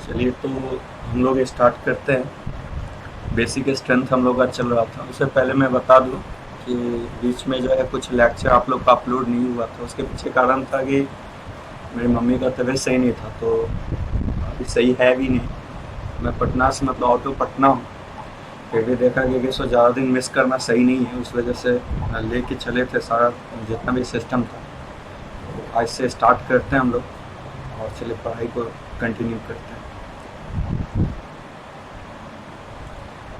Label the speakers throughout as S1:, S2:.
S1: चलिए तो हम लोग स्टार्ट करते हैं। बेसिक स्ट्रेंथ हम लोग का चल रहा था। उससे पहले मैं बता दूं कि बीच में जो है कुछ लेक्चर आप लोग का अपलोड नहीं हुआ था। उसके पीछे कारण था कि मेरी मम्मी का तबीयत सही नहीं था, तो अभी सही है भी नहीं। मैं पटना से मतलब आउट ऑफ पटना हूँ। फिर भी देखा कि इसको ज़्यादा दिन मिस करना सही नहीं है, उस वजह से लेके चले थे सारा जितना भी सिस्टम था। तो आज से स्टार्ट करते हैं हम लोग और चलिए पढ़ाई को कंटिन्यू करते हैं।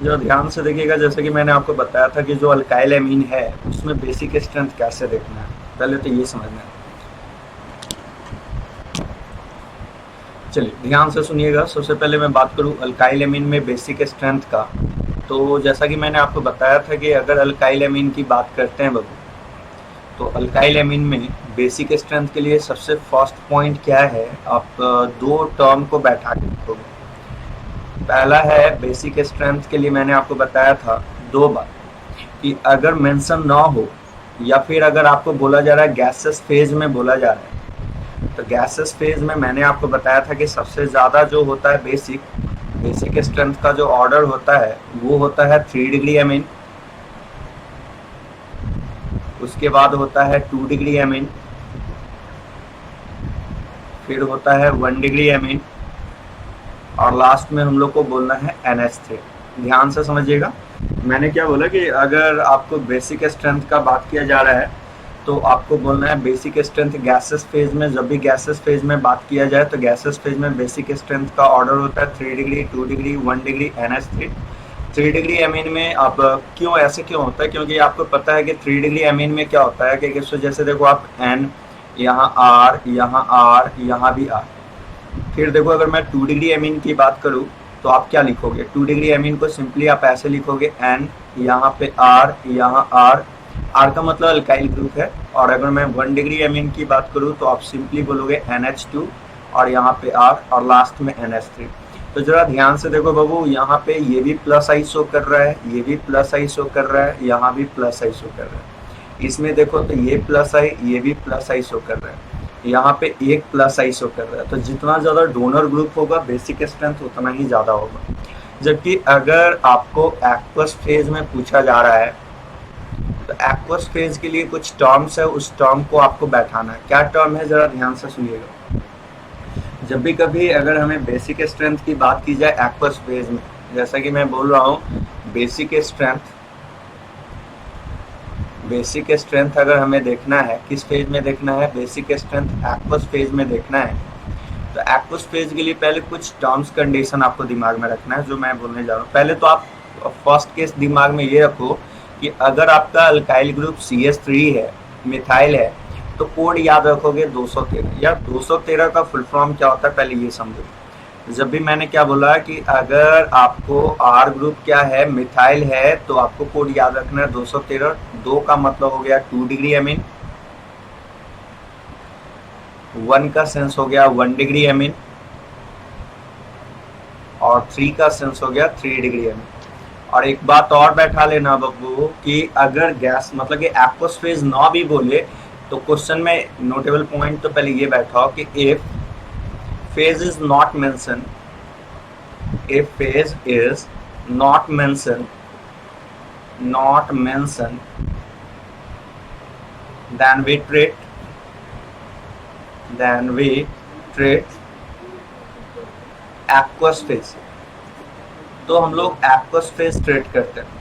S1: जो ध्यान से देखिएगा, जैसे कि मैंने आपको बताया था कि जो अल्काइल एमीन है उसमें बेसिक स्ट्रेंथ कैसे देखना है, पहले तो ये समझना है। चलिए ध्यान से सुनिएगा। सबसे पहले मैं बात करूं अल्काइल एमीन में बेसिक स्ट्रेंथ का, तो जैसा कि मैंने आपको बताया था कि अगर अल्काइल एमीन की बात करते हैं बाबू, तो अल्काइल एमीन में बेसिक स्ट्रेंथ के लिए सबसे फर्स्ट पॉइंट क्या है, आप दो टर्म को बैठा के लिखोगे। पहला है बेसिक स्ट्रेंथ के लिए मैंने आपको बताया था दो बार कि अगर मेंशन ना हो या फिर अगर आपको बोला जा रहा है गैसेस फेज में बोला जा रहा है, तो गैसेस फेज में मैंने आपको बताया था कि सबसे ज़्यादा जो होता है बेसिक स्ट्रेंथ का जो ऑर्डर होता है वो होता है 3 डिग्री एमीन। उसके बाद होता है 2 डिग्री एमीन, फिर होता है 1 डिग्री एमीन, और लास्ट में हम लोग को बोलना है NH3। ध्यान से समझिएगा। मैंने क्या बोला कि अगर आपको बेसिक स्ट्रेंथ का बात किया जा रहा है तो आपको बोलना है बेसिक स्ट्रेंथ गैसेस फेज में। जब भी गैसेस फेज में बात किया जाए तो गैसेस फेज में बेसिक स्ट्रेंथ का ऑर्डर होता है 3 degree, 2 degree, 1 degree, NH3। 3 degree amine में अब क्यों ऐसे क्यों होता है, क्योंकि आपको पता है कि 3 डिग्री एमीन में क्या होता है कि जैसे देखो आप N, यहाँ R, यहाँ R, यहाँ भी R। फिर देखो अगर मैं 2 डिग्री एमीन की बात करूँ तो आप क्या लिखोगे, 2 डिग्री एमीन को सिंपली आप ऐसे लिखोगे N, यहाँ पे R, यहाँ R। R का मतलब अल्काइल ग्रुप है। और अगर मैं 1 डिग्री एमीन की बात करूँ तो आप सिंपली बोलोगे NH2 और यहाँ पे R और लास्ट में NH3। तो जरा ध्यान से देखो बाबू, यहाँ पे ये भी प्लस आई शो कर रहा है, ये भी प्लस आई शो कर रहा है, यहाँ भी प्लस आई शो कर रहा है। इसमें देखो तो ये प्लस आई, ये भी प्लस आई शो कर रहा है, यहाँ पे एक प्लस आई शो कर रहा है। तो जितना ज़्यादा डोनर ग्रुप होगा बेसिक स्ट्रेंथ उतना ही ज़्यादा होगा। जबकि अगर आपको एक्वस फेज में पूछा जा रहा है तो एक्वस फेज के लिए कुछ टर्म्स है, उस टर्म को आपको बैठाना है। क्या टर्म है जरा ध्यान से सुनिएगा। जब भी कभी अगर हमें बेसिक स्ट्रेंथ की बात की जाए एक्वस फेज में, जैसा कि मैं बोल रहा हूँ बेसिक स्ट्रेंथ अगर हमें देखना है किस फेज में देखना है, बेसिक स्ट्रेंथ एक्वस फेज में देखना है। तो एक्वस फेज के लिए पहले कुछ टर्म्स कंडीशन आपको दिमाग में रखना है जो मैं बोलने जा रहा हूँ। पहले तो आप फर्स्ट केस दिमाग में ये रखो कि अगर आपका अल्काइल ग्रुप CH3 है, मिथाइल है, तो कोड याद रखोगे 213। या 213 का फुल फॉर्म क्या होता है पहले ये समझो। जब भी मैंने क्या बोला कि अगर आपको R ग्रुप क्या है, मिथाइल है, तो आपको कोड याद रखना है 213। 2 का मतलब हो गया 2 डिग्री एमीन, 1 का सेंस हो गया 1 डिग्री एमीन, और 3 का सेंस हो गया 3 डिग्री एमीन। और एक बात और बैठा लेना बब्बू कि अगर गैस मतलब कि एक्वस फेज ना भी बोले तो क्वेश्चन में नोटेबल पॉइंट तो पहले ये बैठाओ कि if phase is not mention, if phase is not mentioned, then we treat aqueous phase। तो हम लोग aqueous phase ट्रीट करते हैं।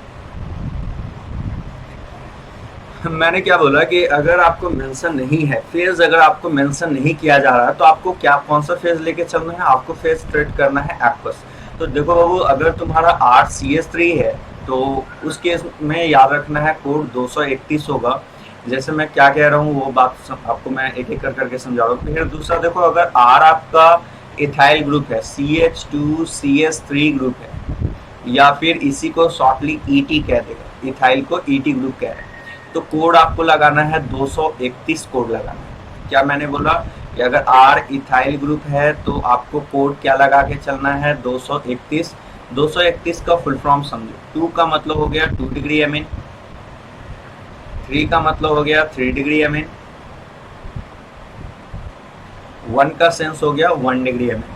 S1: मैंने क्या बोला कि अगर आपको मेंशन नहीं है फेज, अगर आपको मेंशन नहीं किया जा रहा है तो आपको क्या कौन सा फेज लेके चलना है, आपको फेज ट्रीट करना है एक्वस। तो देखो बाबू, अगर तुम्हारा RCH3 है तो उस केस में याद रखना है कोड 231 होगा। जैसे मैं क्या कह रहा हूँ वो बात आपको मैं एक एक करके समझा रहा हूँ। फिर दूसरा देखो, अगर R आपका इथाइल ग्रुप है, CH2CH3 ग्रुप है, या फिर इसी को शॉर्टली ET कह देगा, इथाइल को ET ग्रुप कह रहे हैं, तो कोड आपको लगाना है 231 कोड लगाना है। क्या मैंने बोला कि अगर R इथाइल ग्रुप है तो आपको कोड क्या लगा के चलना है 231। 231 का फुल फॉर्म समझो। 2 का मतलब हो गया 2 डिग्री एमीन, 3 का मतलब हो गया 3 डिग्री एमीन, 1 का सेंस हो गया 1 डिग्री एमीन।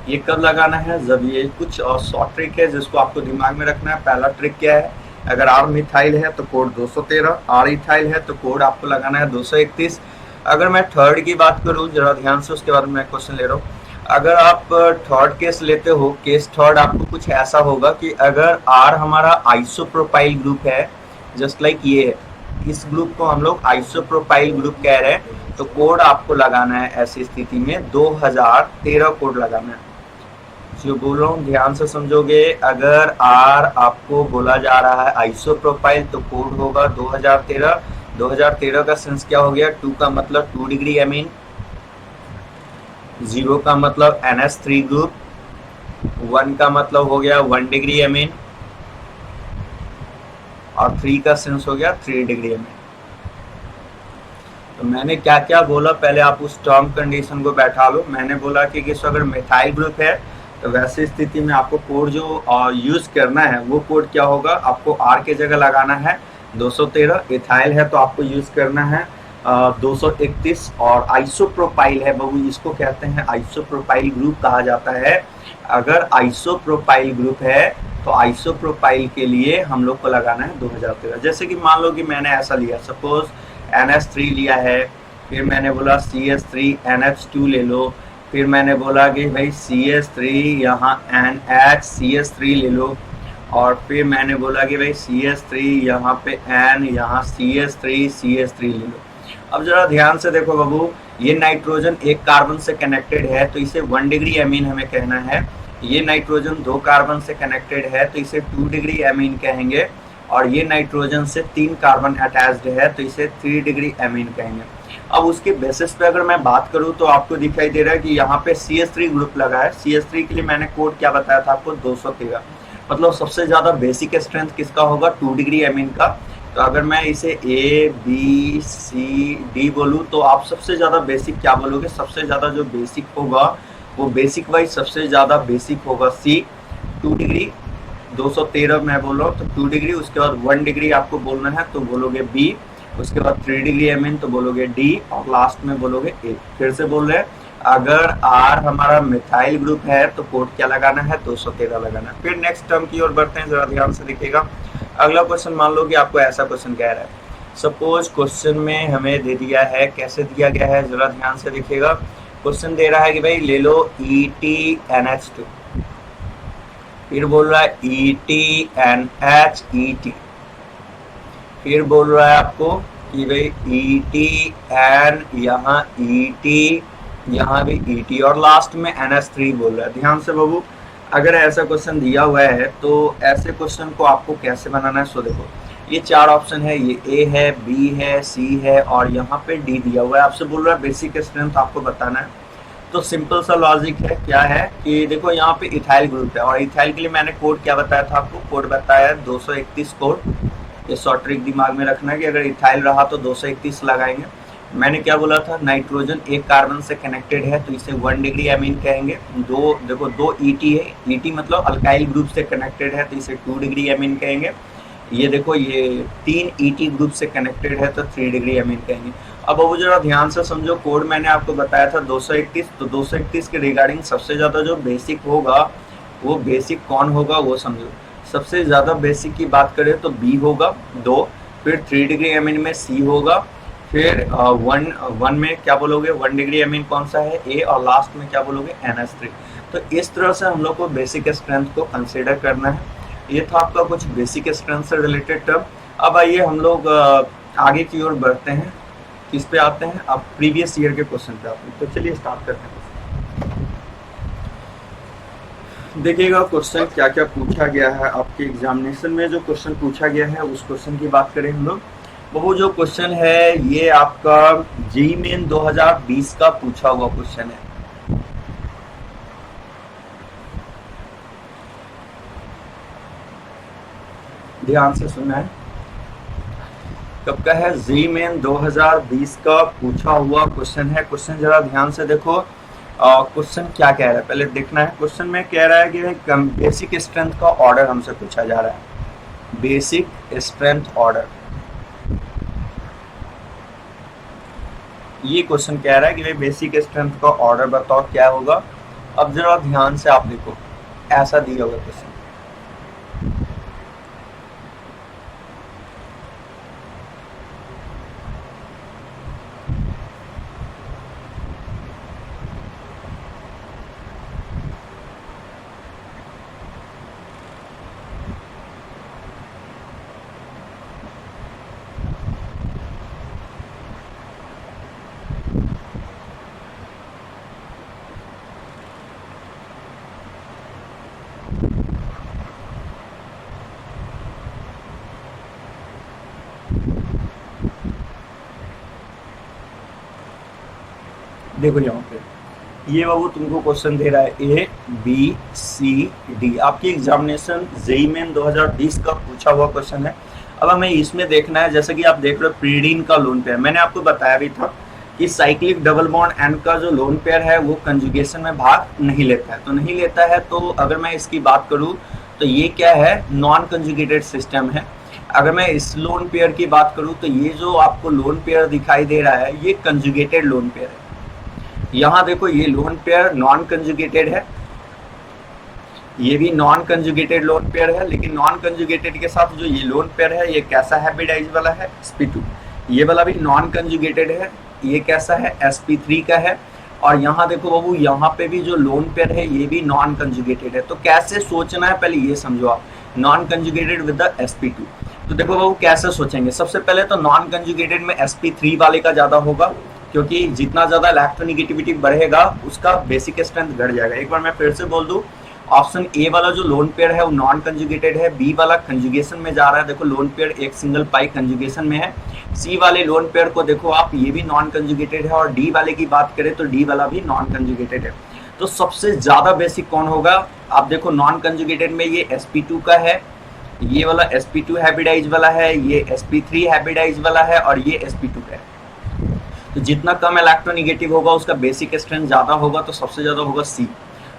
S1: ये कब लगाना है, जब ये कुछ शॉर्ट ट्रिक है जिसको आपको दिमाग में रखना है। पहला ट्रिक क्या है, अगर आर मिथाइल है तो कोड 213, आर इथाइल है तो कोड आपको लगाना है 231। अगर मैं थर्ड की बात करूँ जरा ध्यान से, उसके बाद मैं क्वेश्चन ले रहा हूँ। अगर आप थर्ड केस लेते हो, केस थर्ड आपको कुछ ऐसा होगा कि अगर आर हमारा आइसोप्रोपाइल ग्रुप है, जस्ट लाइक ये है, इस ग्रुप को हम लोग आइसोप्रोपाइल ग्रुप कह रहे हैं, तो कोड आपको लगाना है ऐसी स्थिति में 2013 कोड लगाना है। जो बोल रहा हूँ ध्यान से समझोगे, अगर आर आपको बोला जा रहा है आइसोप्रोपाइल तो कोड होगा 2013। 2013 का सेंस क्या हो गया, 2 का मतलब 2 डिग्री एमीन, 0 का मतलब NH3 ग्रुप, 1 का मतलब हो गया 1 डिग्री एमीन, और 3 का सेंस हो गया 3 डिग्री एमीन। तो मैंने क्या क्या बोला, पहले आप उस टर्म कंडीशन को बैठा लो। मैंने बोला कि अगर मिथाइल ग्रुप है तो वैसी स्थिति में आपको कोड जो यूज करना है वो कोड क्या होगा, आपको आर के जगह लगाना है 213। इथाइल है तो आपको यूज करना है 231, और आइसोप्रोपाइल है बबू, इसको कहते हैं आइसोप्रोपाइल ग्रुप कहा जाता है। अगर आइसोप्रोपाइल ग्रुप है तो आइसोप्रोपाइल के लिए हम लोग को लगाना है 2013। जैसे कि मान लो कि मैंने ऐसा लिया, सपोज NH3 लिया है, फिर मैंने बोला CH3NH2 ले लो, फिर मैंने बोला कि भाई CH3 यहाँ NHCH3 ले लो, और फिर मैंने बोला कि भाई CH3 यहाँ पे N, यहाँ CH3 ले लो। अब जरा ध्यान से देखो बाबू, ये नाइट्रोजन एक कार्बन से कनेक्टेड है तो इसे 1 डिग्री एमीन हमें कहना है। ये नाइट्रोजन 2 कार्बन से कनेक्टेड है तो इसे 2 डिग्री एमीन कहेंगे, और ये नाइट्रोजन से 3 कार्बन अटैच्ड है तो इसे 3 डिग्री एमीन कहेंगे। अब उसके बेसिस पे अगर मैं बात करूं तो आपको दिखाई दे रहा है कि यहाँ पे CH3 ग्रुप लगा है। CH3 के लिए मैंने कोड क्या बताया था आपको, 213। मतलब सबसे ज्यादा बेसिक स्ट्रेंथ किसका होगा, 2 डिग्री एमीन का। तो अगर मैं इसे ABCD बोलूं तो आप सबसे ज्यादा बेसिक क्या बोलोगे, सबसे ज्यादा जो बेसिक होगा वो बेसिक वाइज सबसे ज्यादा बेसिक होगा C, 2 डिग्री। 213 मैं बोल रहा हूँ तो 2 डिग्री, उसके बाद 1 डिग्री आपको बोलना है तो बोलोगे B, उसके बाद 3 डिग्री एमीन तो बोलोगे D, और लास्ट में बोलोगे A। फिर से बोल रहे हैं, अगर R हमारा मिथाइल ग्रुप है तो कोड क्या लगाना है, 213 लगाना है। फिर नेक्स्ट टर्म की ओर बढ़ते हैं, जरा ध्यान से देखिएगा। अगला क्वेश्चन मान लो कि आपको ऐसा क्वेश्चन कह रहा है, सपोज क्वेश्चन में हमें दे दिया है, कैसे दिया गया है जरा ध्यान से देखिएगा। क्वेश्चन दे रहा है कि भाई ले लो ETNH2, फिर बोल रहा है ETNHET, फिर बोल रहा है आपको कि भाई ETN, यहाँ ET, यहाँ भी ET, और लास्ट में NH3 बोल रहा है। ध्यान से बाबू, अगर ऐसा क्वेश्चन दिया हुआ है तो ऐसे क्वेश्चन को आपको कैसे बनाना है। सो देखो, ये 4 ऑप्शन है, ये A है, B है, C है, और यहाँ पे D दिया हुआ है। आपसे बोल रहा है बेसिक स्ट्रेंथ आपको बताना है। तो सिंपल सा लॉजिक है, क्या है कि देखो यहाँ पे इथाइल ग्रुप है, और इथाइल के लिए मैंने कोड क्या बताया था आपको, कोड बताया 231 कोड। ये शॉर्ट ट्रिक दिमाग में रखना है कि अगर इथाइल रहा तो 231 लगाएंगे। मैंने क्या बोला था, नाइट्रोजन एक कार्बन से कनेक्टेड है तो इसे 1 डिग्री एमीन कहेंगे। देखो 2 ET है, ET मतलब अल्काइल ग्रुप से कनेक्टेड है तो इसे 2 डिग्री एमीन कहेंगे। ये देखो ये 3 ET ग्रुप से कनेक्टेड है तो 3 डिग्री एमीन कहेंगे। अब वो जरा ध्यान से समझो, कोड मैंने आपको बताया था 231, तो 231 के रिगार्डिंग सबसे ज्यादा जो बेसिक होगा वो बेसिक कौन होगा वो समझो। सबसे ज्यादा बेसिक की बात करें तो B होगा 2, फिर 3 डिग्री एमीन में C होगा, फिर 1 में क्या बोलोगे, 1 डिग्री एमीन कौन सा है, A, और लास्ट में क्या बोलोगे, NH3। तो इस तरह से हम लोग को बेसिक स्ट्रेंथ को कंसिडर करना है। ये था आपका कुछ बेसिक स्ट्रेंथ से रिलेटेड टर्म। अब आइए हम लोग आगे की ओर बढ़ते हैं, किस पे आते हैं, अब प्रीवियस ईयर के क्वेश्चन पे आते हैं। तो चलिए स्टार्ट करते हैं। देखिएगा क्वेश्चन क्या क्या पूछा गया है आपके एग्जामिनेशन में। जो क्वेश्चन पूछा गया है उस क्वेश्चन की बात करें हम लोग। वो जो क्वेश्चन है ये आपका जेईई मेन 2020 का पूछा हुआ क्वेश्चन है। ध्यान से सुनना है, कब का है, जेईई मेन 2020 का पूछा हुआ क्वेश्चन है। क्वेश्चन जरा ध्यान से देखो, क्वेश्चन क्या कह रहा है पहले देखना है। क्वेश्चन में कह रहा है कि बेसिक स्ट्रेंथ का ऑर्डर हमसे पूछा जा रहा है, बेसिक स्ट्रेंथ ऑर्डर। ये क्वेश्चन कह रहा है कि भाई बेसिक स्ट्रेंथ का ऑर्डर बताओ क्या होगा। अब जरा ध्यान से आप देखो, ऐसा दिया हुआ क्वेश्चन। देखो यहाँ पे ये बाबू तुमको क्वेश्चन दे रहा है ए बी सी डी, आपकी एग्जामिनेशन जेई मेन 2020 का पूछा हुआ क्वेश्चन है। अब हमें इसमें देखना है, जैसे कि आप देख रहे हो प्रीडीन का लोन पेयर, मैंने आपको बताया भी था कि साइक्लिक डबल बॉन्ड एंड का जो लोन पेयर है वो कंजुगेशन में भाग नहीं लेता है, तो नहीं लेता है। तो अगर मैं इसकी बात करूँ तो ये क्या है, नॉन कंजुगेटेड सिस्टम है। अगर मैं इस लोन पेयर की बात करूँ तो ये जो आपको लोन पेयर दिखाई दे रहा है ये कंजुगेटेड लोन पेयर है। यहाँ देखो ये लोन पेयर नॉन कंजुगेटेड है, ये भी नॉन कंजुगेटेड लोन पेयर है, लेकिन नॉन कंजुगेटेड के साथ जो ये लोन पेयर है ये कैसा हाइब्रिडाइज वाला है, sp2। ये वाला भी नॉन कंजुगेटेड है, ये कैसा है, sp3 का है। और यहाँ देखो बाबू, यहाँ पे भी जो लोन पेयर है ये भी नॉन कंजुगेटेड है। तो कैसे सोचना है पहले ये समझो आप, non conjugated with the sp2। तो देखो बाबू कैसे सोचेंगे, सबसे पहले तो नॉन कंजुगेटेड में sp3 वाले का ज्यादा होगा, क्योंकि जितना ज्यादा इलेक्ट्रोनेगेटिविटी बढ़ेगा उसका बेसिक स्ट्रेंथ घट जाएगा। एक बार मैं फिर से बोल दूं, ऑप्शन ए वाला जो लोन पेयर है वो नॉन कंजुगेटेड है, बी वाला कंजुगेशन में जा रहा है, देखो लोन पेयर एक सिंगल पाई कंजुगेशन में है। सी वाले लोन पेयर को देखो आप, ये भी नॉन कंजुगेटेड है। और डी वाले की बात करें तो डी वाला भी नॉन कंजुगेटेड है। तो सबसे ज्यादा बेसिक कौन होगा, आप देखो नॉन कंजुगेटेड में ये sp2 का है, ये वाला sp2 हाइब्रिडाइज वाला है, ये sp3 हाइब्रिडाइज वाला है, और ये sp2 का है। तो जितना कम इलेक्ट्रोनेगेटिव होगा उसका बेसिक स्ट्रेंथ ज्यादा होगा, तो सबसे ज्यादा होगा सी।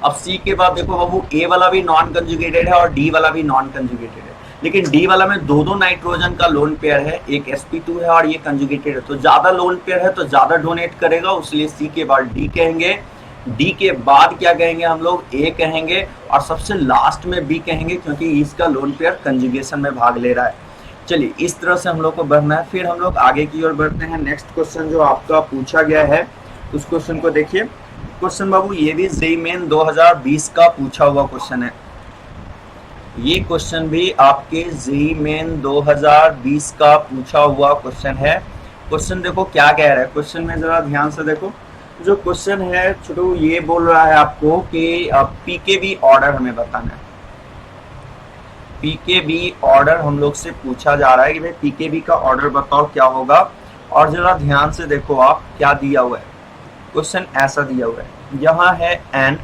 S1: अब सी के बाद देखो बाबू, ए वाला भी नॉन कंजुगेटेड है और डी वाला भी नॉन कंजुगेटेड है, लेकिन डी वाला में दो नाइट्रोजन का लोन पेयर है, एक sp2 है और ये कंजुगेटेड है। तो ज्यादा लोन पेयर है तो ज्यादा डोनेट करेगा, इसलिए सी के बाद डी कहेंगे, डी के बाद क्या कहेंगे हम लोग, ए कहेंगे, और सबसे लास्ट में बी कहेंगे, क्योंकि इसका लोन पेयर कंजुगेशन में भाग ले रहा है। चलिए इस तरह से हम लोग को बढ़ना है। फिर हम लोग आगे की ओर बढ़ते हैं। नेक्स्ट क्वेश्चन जो आपका पूछा गया है उस क्वेश्चन को देखिए। क्वेश्चन बाबू ये भी जेईई मेन 2020 का पूछा हुआ क्वेश्चन है, ये क्वेश्चन भी आपके जेईई मेन 2020 का पूछा हुआ क्वेश्चन है। क्वेश्चन देखो क्या कह रहा है, क्वेश्चन में जरा ध्यान से देखो। जो क्वेश्चन है छोटू ये बोल रहा है आपको कि पीकेबी ऑर्डर हमें बताना है। पीकेबी ऑर्डर हम लोग से पूछा जा रहा है कि भाई पीकेबी का ऑर्डर बताओ क्या होगा। और जरा ध्यान से देखो आप क्या दिया हुआ है, क्वेश्चन ऐसा दिया हुआ है, यहाँ है N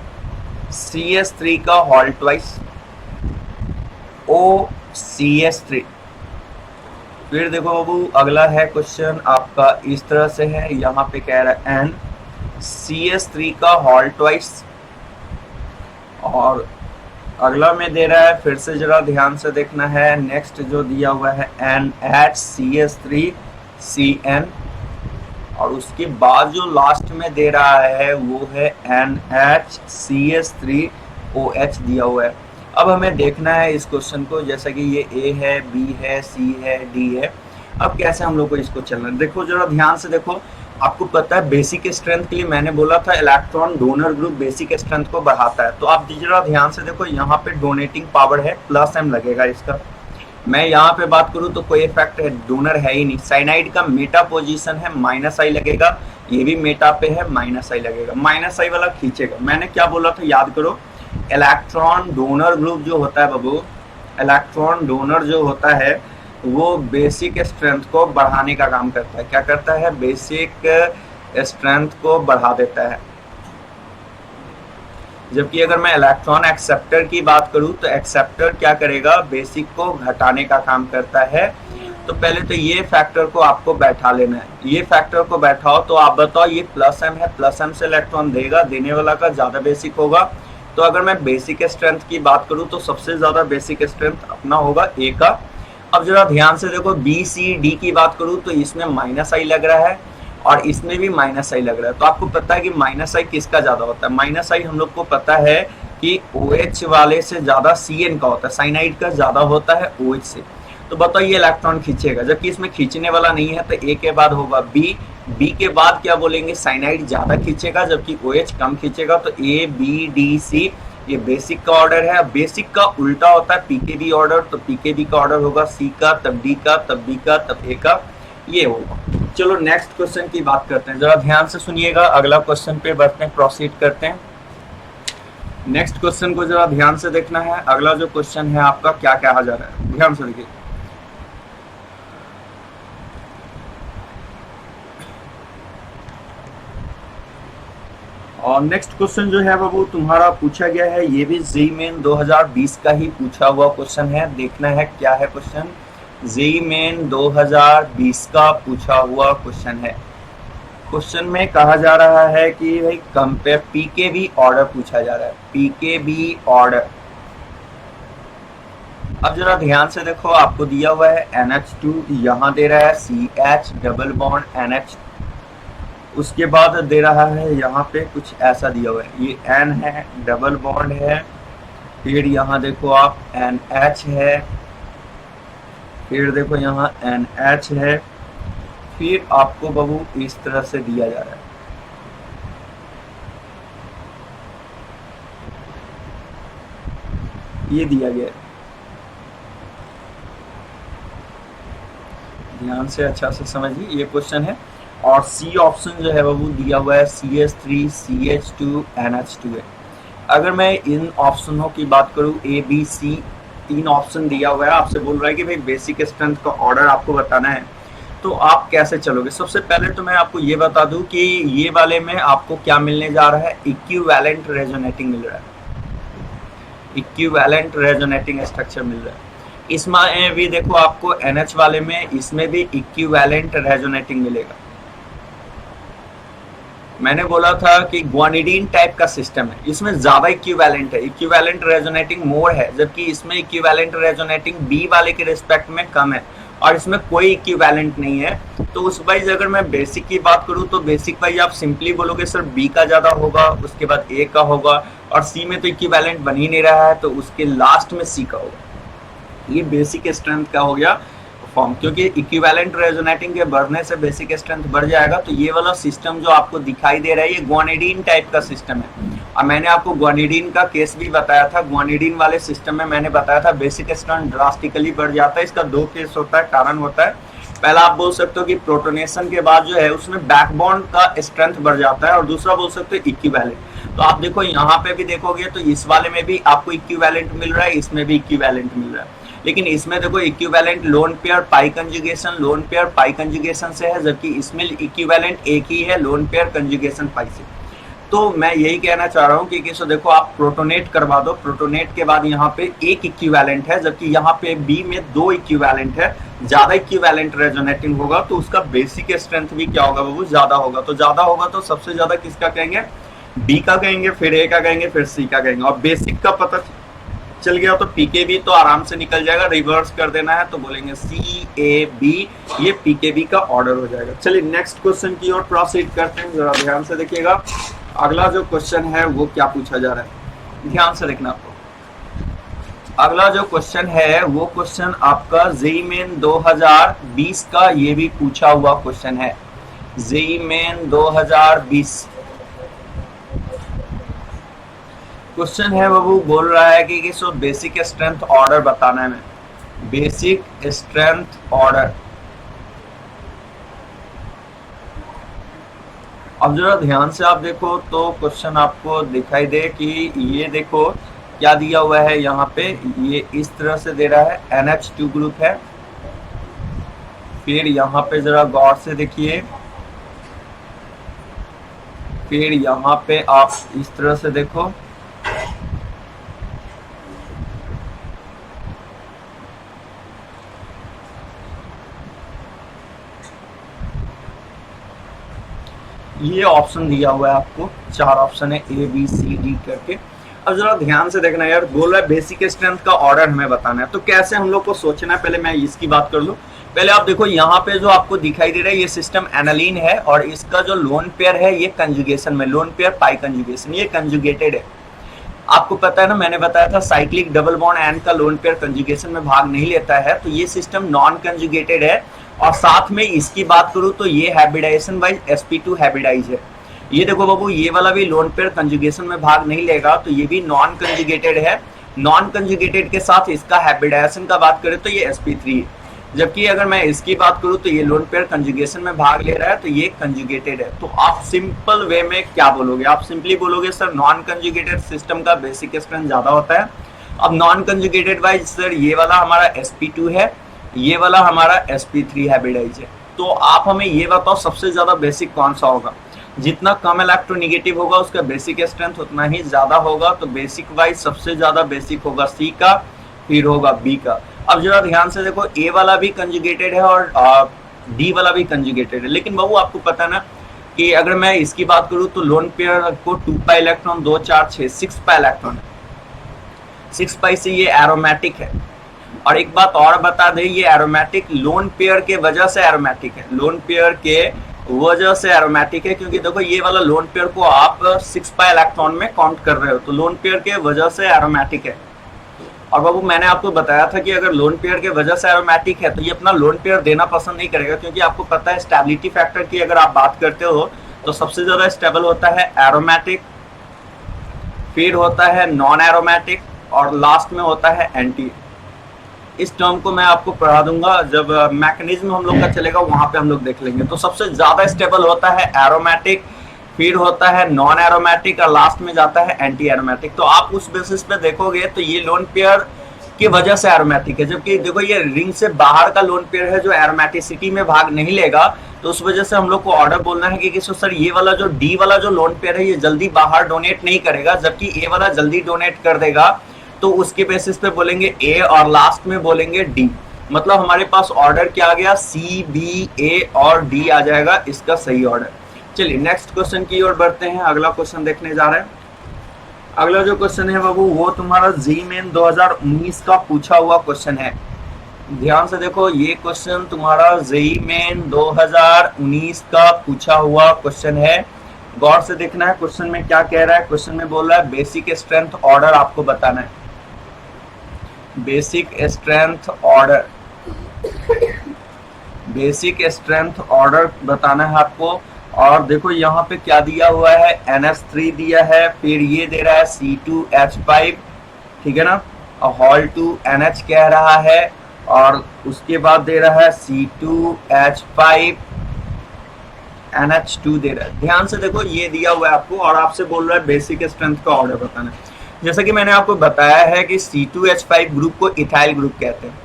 S1: CS3 का होल ट्वाइस OCS3। फिर देखो बाबू अगला है क्वेश्चन आपका इस तरह से है, यहाँ पे कह रहा है N CS3 का होल ट्वाइस, और अगला में दे रहा है, फिर से जरा ध्यान से देखना है। नेक्स्ट जो दिया हुआ है NHCS3CN, और उसके बाद जो लास्ट में दे रहा है वो है NHCS3OH दिया हुआ है। अब हमें देखना है इस क्वेश्चन को, जैसा कि ये A है, B है, C है, D है। अब कैसे हम लोग को इसको चलना है, देखो जरा ध्यान से देखो। आपको पता है बेसिक स्ट्रेंथ के लिए मैंने बोला था electron donor group basic strength को बढ़ाता है। तो आप जरा ध्यान से देखो, यहाँ पे डोनेटिंग पावर है, +m लगेगा इसका। मैं यहाँ पे बात करूँ तो कोई इफेक्ट है, डोनर है ही नहीं। साइनाइड का मेटा पोजीशन है, -i लगेगा, ये भी मेटा पे है, -i लगेगा, -i वाला खींचेगा। मैंने क्या बोला था याद करो, इलेक्ट्रॉन डोनर ग्रुप जो होता है बाबू, इलेक्ट्रॉन डोनर जो होता है वो बेसिक स्ट्रेंथ को बढ़ाने का काम करता है। क्या करता है, बेसिक स्ट्रेंथ को बढ़ा देता है। जबकि अगर मैं इलेक्ट्रॉन एक्सेप्टर की बात करूं तो एक्सेप्टर क्या करेगा, बेसिक को घटाने का काम करता है। तो पहले तो ये फैक्टर को आपको बैठा लेना है, ये फैक्टर को बैठाओ। तो आप बताओ ये +m है, +m से इलेक्ट्रॉन देगा, देने वाला का ज्यादा बेसिक होगा। तो अगर मैं बेसिक स्ट्रेंथ की बात करूं तो सबसे ज्यादा बेसिक स्ट्रेंथ अपना होगा A का। अब जरा ध्यान से देखो, B C D की बात करूं तो इसमें -i लग रहा है, और इसमें भी माइनस आई लग रहा है। तो आपको पता है कि माइनस आई किसका ज्यादा होता है? माइनस आई हम लोग को पता है कि OH वाले से ज्यादा CN का होता है, साइनाइड का ज्यादा होता है OH से। तो बताओ ये इलेक्ट्रॉन खींचेगा, जबकि इसमें खींचने वाला नहीं है, तो A के बाद होगा B के बाद क्या बोलेंगे? साइनाइड ज्यादा खींचेगा जबकि OH कम खींचेगा। तो A B D C ये बेसिक का ऑर्डर है। बेसिक का उल्टा होता है पीकेबी ऑर्डर, तो पीकेबी का ऑर्डर होगा C का, तब D का, तब B का, तब A का, ये होगा। चलो नेक्स्ट क्वेश्चन की बात करते हैं, जरा ध्यान से सुनिएगा। अगला क्वेश्चन पे बढ़ते हैं, प्रोसीड करते हैं। नेक्स्ट क्वेश्चन को जरा ध्यान से देखना है। अगला जो क्वेश्चन है आपका क्या कहा जा रहा है, ध्यान से देखिए। और नेक्स्ट क्वेश्चन जो है वो तुम्हारा पूछा गया है, ये भी जेईई मेन 2020 का ही पूछा हुआ क्वेश्चन है। देखना है क्या है क्वेश्चन, जेईई मेन 2020 का पूछा हुआ क्वेश्चन है। क्वेश्चन में कहा जा रहा है कि भाई कंपेयर पीकेबी ऑर्डर पूछा जा रहा है, पीकेबी ऑर्डर। अब जरा ध्यान से देखो, आपको दिया हुआ है NH2, यहाँ दे रहा है CH डबल बॉन्ड NH, उसके बाद दे रहा है यहाँ पे कुछ ऐसा दिया हुआ है, ये N है, डबल बॉन्ड है, फिर यहाँ देखो आप NH है, फिर देखो यहाँ NH है, फिर आपको बाबू इस तरह से दिया जा रहा है। ये दिया गया है, ध्यान से अच्छा से समझिए, ये क्वेश्चन है। और सी ऑप्शन जो है वो दिया हुआ है CH3 CH2 NH2 है। अगर मैं इन ऑप्शनों की बात करूं, A B C तीन ऑप्शन दिया हुआ है, आपसे बोल रहा है कि भाई बेसिक स्ट्रेंथ का ऑर्डर आपको बताना है, तो आप कैसे चलोगे? सबसे पहले तो मैं आपको ये बता दूं कि ये वाले में आपको क्या मिलने जा रहा है, इक्विवेलेंट रेजोनेटिंग मिल रहा है, इक्विवेलेंट रेजोनेटिंग स्ट्रक्चर मिल रहा है। इसमें भी देखो आपको NH वाले में, इसमें भी इक्विवेलेंट रेजोनेटिंग मिलेगा। मैंने बोला था कि ग्वानिडीन टाइप का सिस्टम है, इसमें ज्यादा इक्विवेलेंट है, इक्विवेलेंट रेजोनेटिंग मोर है, जबकि इसमें इक्विवेलेंट रेजोनेटिंग B वाले के रिस्पेक्ट में कम है, और इसमें कोई इक्विवेलेंट नहीं है। तो उस वाइज अगर मैं बेसिक की बात करूं तो बेसिक वाइज आप सिंपली बोलोगे सर B का ज्यादा होगा, उसके बाद A का होगा, और C में तो इक्विवेलेंट बन ही नहीं रहा है, तो उसके लास्ट में C का होगा। ये बेसिक स्ट्रेंथ का हो गया फॉर्म, क्योंकि इक्विवेलेंट रेजोनेटिंग के बढ़ने से बेसिक स्ट्रेंथ बढ़ जाएगा। तो ये वाला सिस्टम जो आपको दिखाई दे रहा है, ये ग्वानिडीन टाइप का सिस्टम है। और मैंने आपको ग्वानिडीन का केस भी बताया था, ग्वानिडीन वाले सिस्टम में मैंने बताया था बेसिक स्ट्रेंथ ड्रास्टिकली बढ़ जाता है। इसका दो केस होता है, कारण होता है। पहला आप बोल सकते हो कि प्रोटोनेशन के बाद जो है उसमें बैकबॉन्ड का स्ट्रेंथ बढ़ जाता है, और दूसरा बोल सकते हो इक्विवेलेंट। तो आप देखो यहाँ पे भी देखोगे तो इस वाले में भी आपको इक्विवेलेंट मिल रहा है, इसमें भी इक्विवेलेंट मिल रहा है, लेकिन इसमें देखो इक्विवेलेंट लोन पेयर पाई कंजुगेशन, लोन पेयर पाई कंजुगेशन से है, जबकि इसमें इक्विवेलेंट एक ही है, लोन पेयर कंजुगेशन पाई से। तो मैं यही कहना चाह रहा हूँ कि देखो आप प्रोटोनेट करवा दो, प्रोटोनेट के बाद यहाँ पे एक इक्विवेलेंट है, जबकि यहाँ पे B में दो इक्विवेलेंट है, ज्यादा इक्विवेलेंट रेजोनेटिंग होगा, तो उसका बेसिक स्ट्रेंथ भी क्या होगा वो ज्यादा होगा। तो ज्यादा होगा तो सबसे ज्यादा किसका कहेंगे, B का कहेंगे, फिर A का कहेंगे, फिर C का कहेंगे। और बेसिक का पता चल गया तो पीकेबी तो आराम से निकल जाएगा, रिवर्स कर देना है तो बोलेंगे CAB, ये पीकेबी का ऑर्डर हो जाएगा। चलिए नेक्स्ट क्वेश्चन की ओर प्रोसीड करते हैं, जरा ध्यान से देखिएगा। अगला जो क्वेश्चन है वो क्या पूछा जा रहा है, ध्यान से देखना आपको। अगला जो क्वेश्चन है वो क्वेश्चन आपका जेईई मेन 2020 का, ये भी पूछा हुआ क्वेश्चन है, जेईई मेन 2020 क्वेश्चन है। वो बोल रहा है कि सो बेसिक स्ट्रेंथ ऑर्डर बताना है, बेसिक स्ट्रेंथ ऑर्डर। अब जरा ध्यान से आप देखो तो क्वेश्चन आपको दिखाई दे कि ये देखो क्या दिया हुआ है यहाँ पे, ये इस तरह से दे रहा है, NH2 ग्रुप है। फिर यहाँ पे जरा गौर से देखिए, फिर यहाँ पे आप इस तरह से देखो, ये ऑप्शन दिया हुआ है आपको, चार ऑप्शन है ABCD करके। अब जरा ध्यान से देखना यार, बोल रहा है बेसिक स्ट्रेंथ का ऑर्डर हमें बताना है, तो कैसे हम लोग को सोचना है, पहले मैं इसकी बात कर लूं पहले आप देखो यहाँ पे जो आपको दिखाई दे रहा है ये सिस्टम एनालिन है और इसका जो लोन पेयर है ये कंजुगेशन में, लोन पेयर पाई कंजुगेशन, ये कंजुगेटेड है। आपको पता है ना, मैंने बताया था साइक्लिक डबल बॉन्ड एन का लोन पेयर कंजुगेशन में भाग नहीं लेता है, तो ये सिस्टम नॉन कंजुगेटेड है। और साथ में इसकी बात करूं तो ये हैबिडाइजेशन वाइज sp2 हैबिडाइज है। ये देखो बाबू, ये वाला भी लोन पेयर कंजुगेशन में भाग नहीं लेगा, तो ये भी नॉन कंजुगेटेड है। नॉन कंजुगेटेड के साथ इसका हैबिडाइजेशन का बात करें तो ये sp3 है। जबकि अगर मैं इसकी बात करूं तो ये लोन पेयर कंजुगेशन में भाग ले रहा है, तो ये कंजुगेटेड है। तो आप सिंपल वे में क्या बोलोगे, आप सिंपली बोलोगे सर नॉन कंजुगेटेड सिस्टम का बेसिक स्ट्रेंथ ज्यादा होता है। अब नॉन कंजुगेटेड वाइज सर ये वाला हमारा sp2 है, ये वाला हमारा sp3 हैबिडाइज है। तो आप हमें ये बताओ सबसे ज्यादा बेसिक कौन सा होगा। जितना कम इलेक्ट्रोनेगेटिव होगा उसका बेसिक स्ट्रेंथ उतना ही ज्यादा होगा। तो बेसिक वाइज सबसे ज्यादा बेसिक होगा सी का, फिर होगा बी का। अब जरा ध्यान से देखो, ए वाला भी कंजुगेटेड है और डी वाला भी कंजुगेटेड है, लेकिन बाबू आपको पता ना कि अगर मैं इसकी बात करूं तो लोन पेयर को 2 पाई इलेक्ट्रॉन 2 4 6 6 पाई इलेक्ट्रॉन है। 6 पाई से ये एरोमेटिक है। और एक बात और बता दें, ये एरोमेटिक लोन पेयर के वजह से एरोमेटिक है, लोन पेयर के वजह से एरोमेटिक है, क्योंकि देखो ये वाला लोन पेयर को आप 6 पाई इलेक्ट्रॉन में काउंट कर रहे हो, तो लोन पेयर के वजह से एरोमेटिक है। और बाबू मैंने आपको बताया था कि अगर लोन पेयर के वजह से एरोमेटिक है तो ये अपना लोन पेयर देना पसंद नहीं करेगा, क्योंकि आपको पता है स्टेबिलिटी फैक्टर की अगर आप बात करते हो तो सबसे ज्यादा स्टेबल होता है एरोमेटिक, फिर होता है नॉन एरोमेटिक और लास्ट में होता है एंटी। इस टर्म को मैं आपको पढ़ा दूंगा, जब मैकेनिज्म हम लोग का चलेगा वहां पे हम लोग देख लेंगे। तो सबसे ज्यादा स्टेबल होता है एरोमेटिक, फिर होता है नॉन एरोमेटिक और लास्ट में जाता है एंटी एरोमेटिक। तो आप उस बेसिस पे देखोगे तो ये लोन पेयर की वजह से एरोमेटिक है, जबकि देखो ये रिंग से बाहर का लोन पेयर है जो एरोमेटिसिटी में भाग नहीं लेगा। तो उस वजह से हम लोग को ऑर्डर बोलना है कि सर ये वाला जो डी वाला जो लोन पेयर है ये जल्दी बाहर डोनेट नहीं करेगा, जबकि ए वाला जल्दी डोनेट कर देगा। तो उसके बेसिस पे बोलेंगे ए और लास्ट में बोलेंगे डी। मतलब हमारे पास ऑर्डर क्या आ गया, सी बी ए और डी आ जाएगा इसका सही ऑर्डर। चलिए नेक्स्ट क्वेश्चन की ओर बढ़ते हैं। अगला क्वेश्चन देखने जा रहे हैं। अगला जो क्वेश्चन है बाबू वो तुम्हारा जी मेन 2019 का पूछा हुआ क्वेश्चन है। ध्यान से देखो, ये क्वेश्चन तुम्हारा जी मेन 2019 का पूछा हुआ क्वेश्चन है। गौर से देखना है क्वेश्चन में क्या कह रहा है। क्वेश्चन में बोल रहा है बेसिक स्ट्रेंथ ऑर्डर आपको बताना है, basic strength order, basic strength order बताना है आपको। और देखो यहाँ पे क्या दिया हुआ है, NH3 दिया है, फिर ये दे रहा है C2H5, ठीक है ना, और हॉल 2 NH कह रहा है, और उसके बाद दे रहा है C2H5 NH2 दे रहा है। ध्यान से देखो ये दिया हुआ है आपको और आपसे बोल रहा है बेसिक स्ट्रेंथ का ऑर्डर बताना है। जैसा कि मैंने आपको बताया है कि C2H5 ग्रुप को इथाइल ग्रुप कहते हैं,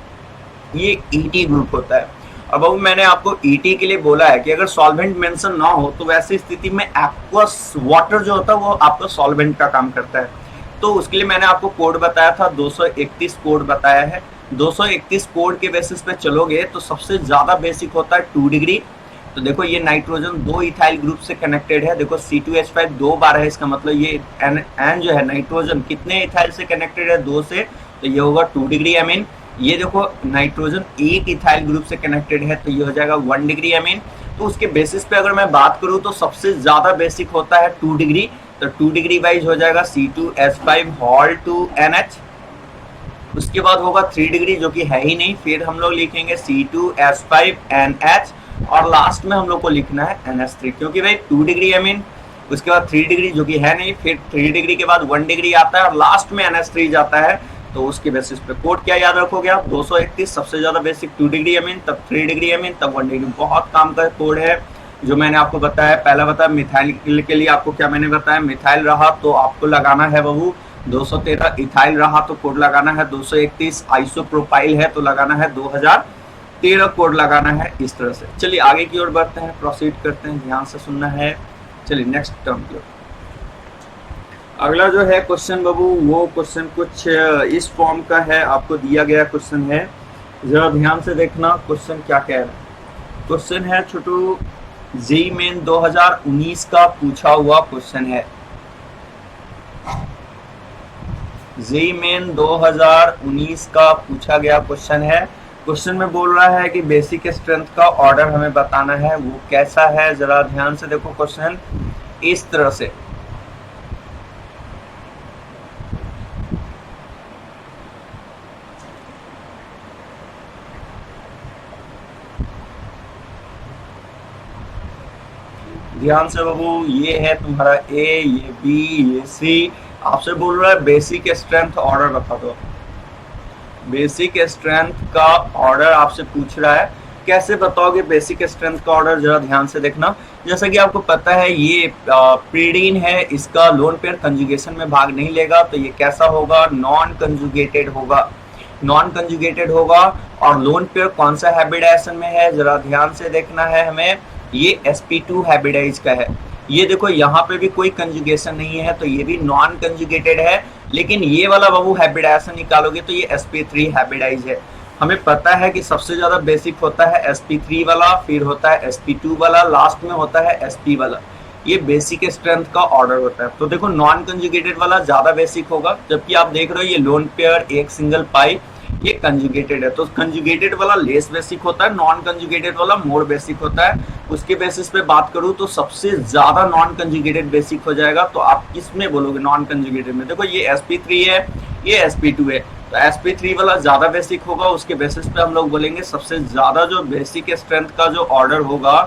S1: ये ET ग्रुप होता है। अब मैंने आपको ET के लिए बोला है कि अगर सॉल्वेंट मेंशन ना हो तो वैसी स्थिति में एक्वस वाटर जो होता है वो आपका सॉल्वेंट का काम करता है। तो उसके लिए मैंने आपको कोड बताया था, 231 कोड बताया है। 231 कोड के बेसिस पे चलोगे तो सबसे ज्यादा बेसिक होता है 2 डिग्री। तो देखो ये नाइट्रोजन 2 इथाइल ग्रुप से कनेक्टेड है। देखो C2H5 2 बार है, इसका मतलब ये N जो है नाइट्रोजन कितने इथाइल से कनेक्टेड है, 2 से, तो ये होगा 2 डिग्री एमीन। ये देखो नाइट्रोजन 1 इथाइल ग्रुप से कनेक्टेड है, तो ये हो जाएगा 1 डिग्री एमीन। तो उसके बेसिस पे अगर मैं बात करूं तो सबसे ज्यादा बेसिक होता है 2 डिग्री। तो 2 डिग्री वाइज हो जाएगा C2H5 हॉल 2 NH। उसके बाद होगा 3 डिग्री जो कि है ही नहीं, फिर हम लोग लिखेंगे C2H5 NH, और लास्ट में हम लोग को लिखना है NH3, क्योंकि भाई 2 डिग्री एमीन, उसके बाद 3 डिग्री जो कि है नहीं, फिर 3 डिग्री के बाद 1 डिग्री आता है और लास्ट में NH3 जाता है। तो उसके बेसिस पे कोड क्या याद रखोगे आप, 231 सबसे ज्यादा बेसिक 2 डिग्री एमीन, तब 3 डिग्री एमीन, तब 1 डिग्री। बहुत काम का कोड है जो मैंने आपको बताया। पहला बताया मिथाइल के लिए आपको क्या मैंने बताया, मिथाइल रहा तो आपको लगाना है बहू 213, इथाइल रहा तो कोड लगाना है 231, आइसोप्रोपाइल है तो लगाना है 2013 कोड लगाना है, इस तरह से। चलिए आगे की ओर बढ़ते हैं, प्रोसीड करते हैं, ध्यान से सुनना है। चलिए नेक्स्ट टर्म की ओर। अगला जो है क्वेश्चन बाबू वो क्वेश्चन कुछ इस फॉर्म का है, आपको दिया गया क्वेश्चन है, जरा ध्यान से देखना क्वेश्चन क्या कह रहा है। क्वेश्चन है छोटू जी मेन 2019 का पूछा हुआ क्वेश्चन है। जी मेन 2019 का पूछा गया क्वेश्चन है। क्वेश्चन में बोल रहा है कि बेसिक स्ट्रेंथ का ऑर्डर हमें बताना है, वो कैसा है जरा ध्यान से देखो क्वेश्चन इस तरह से। ध्यान से बाबू, ये है तुम्हारा ए, ये बी, ये सी। आपसे बोल रहा है बेसिक स्ट्रेंथ ऑर्डर बता दो। बेसिक स्ट्रेंथ का ऑर्डर आपसे पूछ रहा है, कैसे बताओगे बेसिक स्ट्रेंथ का ऑर्डर, जरा ध्यान से देखना। जैसा कि आपको पता है ये प्रीडीन है, इसका लोन पेयर कंजुगेशन में भाग नहीं लेगा, तो ये कैसा होगा, नॉन कंजुगेटेड होगा। नॉन कंजुगेटेड होगा। और लोन पेयर कौन सा हैबिटाइजेशन में है, जरा ध्यान से देखना है हमें, ये sp2 हैबिटाइज का है। ये देखो यहाँ पे भी कोई कंजुगेशन नहीं है, तो ये भी नॉन कंजुगेटेड है। लेकिन ये वाला बाबू हैबिटाइजेशन निकालोगे तो ये sp3 हैबिटाइज है। हमें पता है कि सबसे ज्यादा बेसिक होता है sp3 वाला, फिर होता है sp2 वाला, लास्ट में होता है sp वाला। ये बेसिक स्ट्रेंथ का ऑर्डर होता है। तो देखो नॉन कंजुगेटेड वाला ज्यादा बेसिक होगा, जबकि आप देख रहे हो ये लोन पेयर एक सिंगल पाई ये कंजुगेटेड है, तो कंजुगेटेड वाला लेस बेसिक होता है, नॉन कंजुगेटेड वाला मोर बेसिक होता है। उसके बेसिस पे बात करूं तो सबसे ज्यादा नॉन कंजुगेटेड बेसिक हो जाएगा। तो आप किसमें बोलोगे नॉन कंजुगेटेड में, देखो ये sp3 है, ये sp2 है, तो sp3 वाला ज्यादा बेसिक होगा। उसके बेसिस पे हम लोग बोलेंगे सबसे ज्यादा जो बेसिक स्ट्रेंथ का जो ऑर्डर होगा,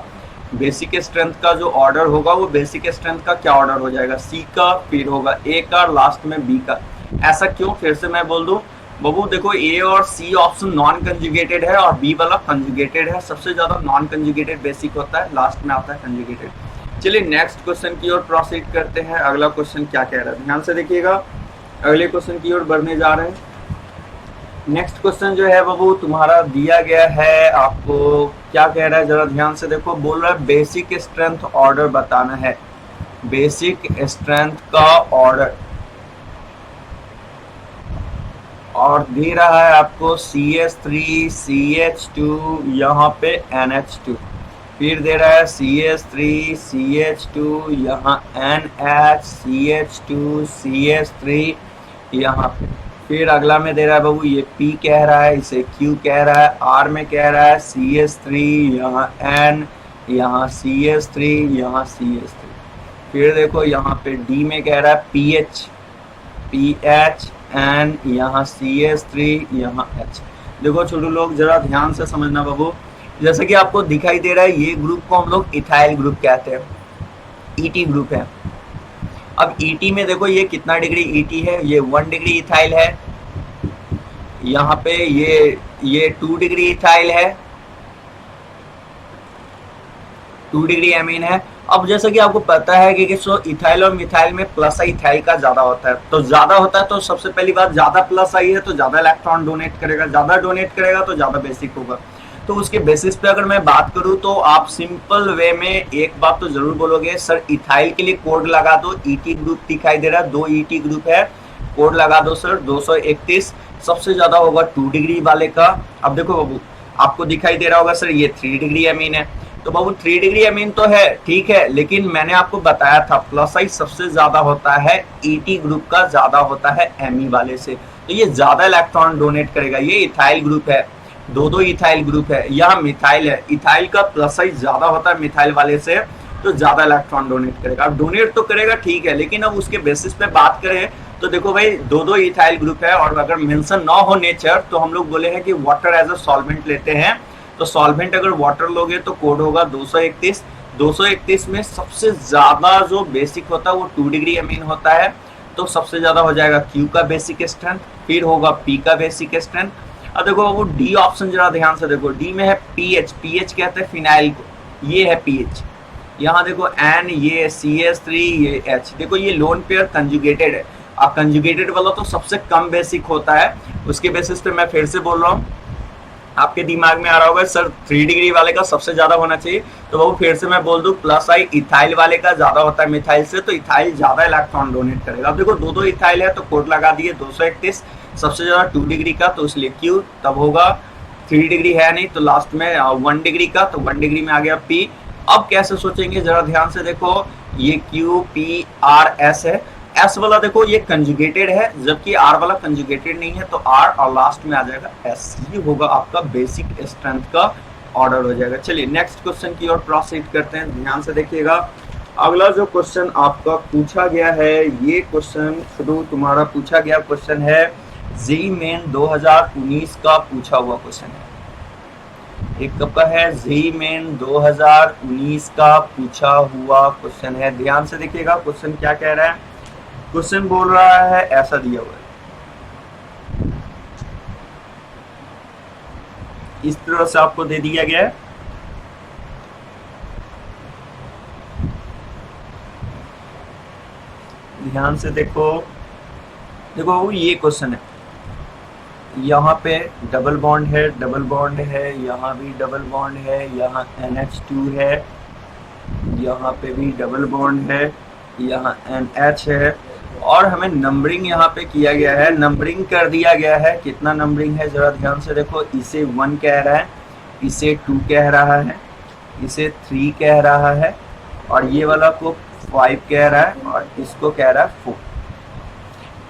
S1: बेसिक स्ट्रेंथ का जो ऑर्डर होगा वो बेसिक स्ट्रेंथ का क्या ऑर्डर हो जाएगा, सी का, फिर होगा ए का, लास्ट में बी का। ऐसा क्यों, फिर से मैं बोल दूं बाबू, देखो ए और सी ऑप्शन नॉन कंजुगेटेड है और बी वाला कंजुगेटेड है। सबसे ज्यादा नॉन कंजुगेटेड बेसिक होता है, लास्ट में आता है कंजुगेटेड। चलिए नेक्स्ट क्वेश्चन की ओर प्रोसीड करते हैं। अगला क्वेश्चन क्या कह रहा है, ध्यान से देखिएगा, अगले क्वेश्चन की ओर बढ़ने जा रहे हैं। नेक्स्ट क्वेश्चन जो है बाबू तुम्हारा दिया गया है, आपको क्या कह रहा है जरा ध्यान से देखो। बोल रहा है बेसिक स्ट्रेंथ ऑर्डर बताना है, बेसिक स्ट्रेंथ का ऑर्डर, और दे रहा है आपको CH3 CH2 यहाँ पे NH2, फिर दे रहा है CH3 CH2 यहाँ NH CH2 CH3 यहाँ पे, फिर अगला में दे रहा है बाबू ये P कह रहा है, इसे Q कह रहा है, R में कह रहा है CH3 यहाँ N, यहाँ CH3 यहाँ CH3, फिर देखो यहाँ पे D में कह रहा है PH PH एन, यहाँ CH3 यहाँ H। देखो छोटू लोग जरा ध्यान से समझना बाबू, जैसे कि आपको दिखाई दे रहा है ये ग्रुप को हम लोग इथाइल ग्रुप कहते हैं, ET ग्रुप है। अब ET में देखो ये कितना डिग्री ET है, ये 1 डिग्री इथाइल है, यहाँ पे ये 2 डिग्री इथाइल है, 2 डिग्री एमीन है। अब जैसा कि आपको पता है कि इथाइल और मिथाइल में प्लस आई इथाइल का ज्यादा होता है, तो ज्यादा होता है तो सबसे पहली बात ज्यादा प्लस आई है तो ज्यादा इलेक्ट्रॉन डोनेट करेगा, ज्यादा डोनेट करेगा तो ज्यादा बेसिक होगा। तो उसके बेसिस पे अगर मैं बात करूं तो आप सिंपल वे में एक बात तो जरूर बोलोगे, सर इथाइल के लिए कोड लगा दो, ET ग्रुप दिखाई दे रहा है, 2 ET ग्रुप है, कोड लगा दो सर 231, सबसे ज्यादा होगा 2 डिग्री वाले का। अब देखो बाबू आपको दिखाई दे रहा होगा सर ये 3 डिग्री एमीन है, तो बाबू 3 डिग्री एमीन तो है ठीक है, लेकिन मैंने आपको बताया था प्लस आई सबसे ज्यादा होता है ET ग्रुप का, ज्यादा होता है Me वाले से, तो ये ज्यादा इलेक्ट्रॉन डोनेट करेगा। ये इथाइल ग्रुप है, 2 इथाइल ग्रुप है, यहाँ मिथाइल है, इथाइल का प्लस साइज ज्यादा होता है मिथाइल वाले से, तो ज्यादा इलेक्ट्रॉन डोनेट करेगा। अब डोनेट तो करेगा ठीक है, लेकिन अब उसके बेसिस पे बात करें तो देखो भाई 2 इथाइल ग्रुप है, और अगर मेंशन ना हो नेचर तो हम लोग बोले हैं कि वाटर एज अ सॉल्वेंट लेते हैं, तो सॉल्वेंट अगर वाटर लोगे तो कोड होगा 231। 231 में सबसे ज्यादा जो बेसिक होता है वो 2 डिग्री एमीन होता है, तो सबसे ज्यादा हो जाएगा Q का बेसिक स्ट्रेंथ, फिर होगा P का बेसिक स्ट्रेंथ। अब देखो वो D ऑप्शन जरा ध्यान से देखो, D में है PH, PH कहते हैं फिनाइल को, ये है PH, यहाँ देखो N, ये CH3, ये H, देखो ये लोन पेयर कंजुगेटेड है। अब कंजुगेटेड वाला तो सबसे कम बेसिक होता है, उसके बेसिस पे मैं फिर से बोल रहा हूँ, आपके दिमाग में आ रहा होगा सर 3 डिग्री वाले का सबसे ज्यादा होना चाहिए, तो वो फिर से मैं बोल दूं प्लस आई इथाइल वाले का ज्यादा होता है मिथाइल से, तो इथाइल ज्यादा इलेक्ट्रॉन डोनेट करेगा। अब देखो 2 इथाइल है तो कोड लगा दिए 231, सबसे ज्यादा 2 डिग्री का, तो इसलिए Q, तब होगा 3 डिग्री है नहीं तो लास्ट में 1 डिग्री का, तो 1 डिग्री में आ गया P। अब कैसे सोचेंगे जरा ध्यान से देखो, ये Q P R S है, एस वाला देखो ये कंजुगेटेड है, जबकि आर वाला कंजुगेटेड नहीं है, तो आर और लास्ट में आ जाएगा एस। ये होगा आपका बेसिक स्ट्रेंथ का ऑर्डर हो जाएगा। चलिए नेक्स्ट क्वेश्चन की ओर प्रोसीड करते हैं, ध्यान से देखिएगा। अगला जो क्वेश्चन आपका पूछा गया है, ये क्वेश्चन शुरू तुम्हारा पूछा गया क्वेश्चन है जेईई मेन 2019 का पूछा हुआ क्वेश्चन है। एक कब का है? जेईई मेन 2019 का पूछा हुआ क्वेश्चन है। ध्यान से देखिएगा क्वेश्चन क्या कह रहा है। क्वेश्चन बोल रहा है, ऐसा दिया हुआ है, इस तरह से आपको दे दिया गया है। ध्यान से देखो, देखो ये क्वेश्चन है, यहाँ पे डबल बॉन्ड है, डबल बॉन्ड है, यहाँ भी डबल बॉन्ड है, यहाँ NH2 है, यहाँ पे भी डबल बॉन्ड है, यहाँ NH है, और हमें नंबरिंग यहाँ पे किया गया है, नंबरिंग कर दिया गया है। कितना नंबरिंग है जरा ध्यान से देखो, इसे 1 कह रहा है, इसे 2 कह रहा है, इसे 3 कह रहा है, और ये वाला को 5 कह रहा है, और इसको कह रहा है 4।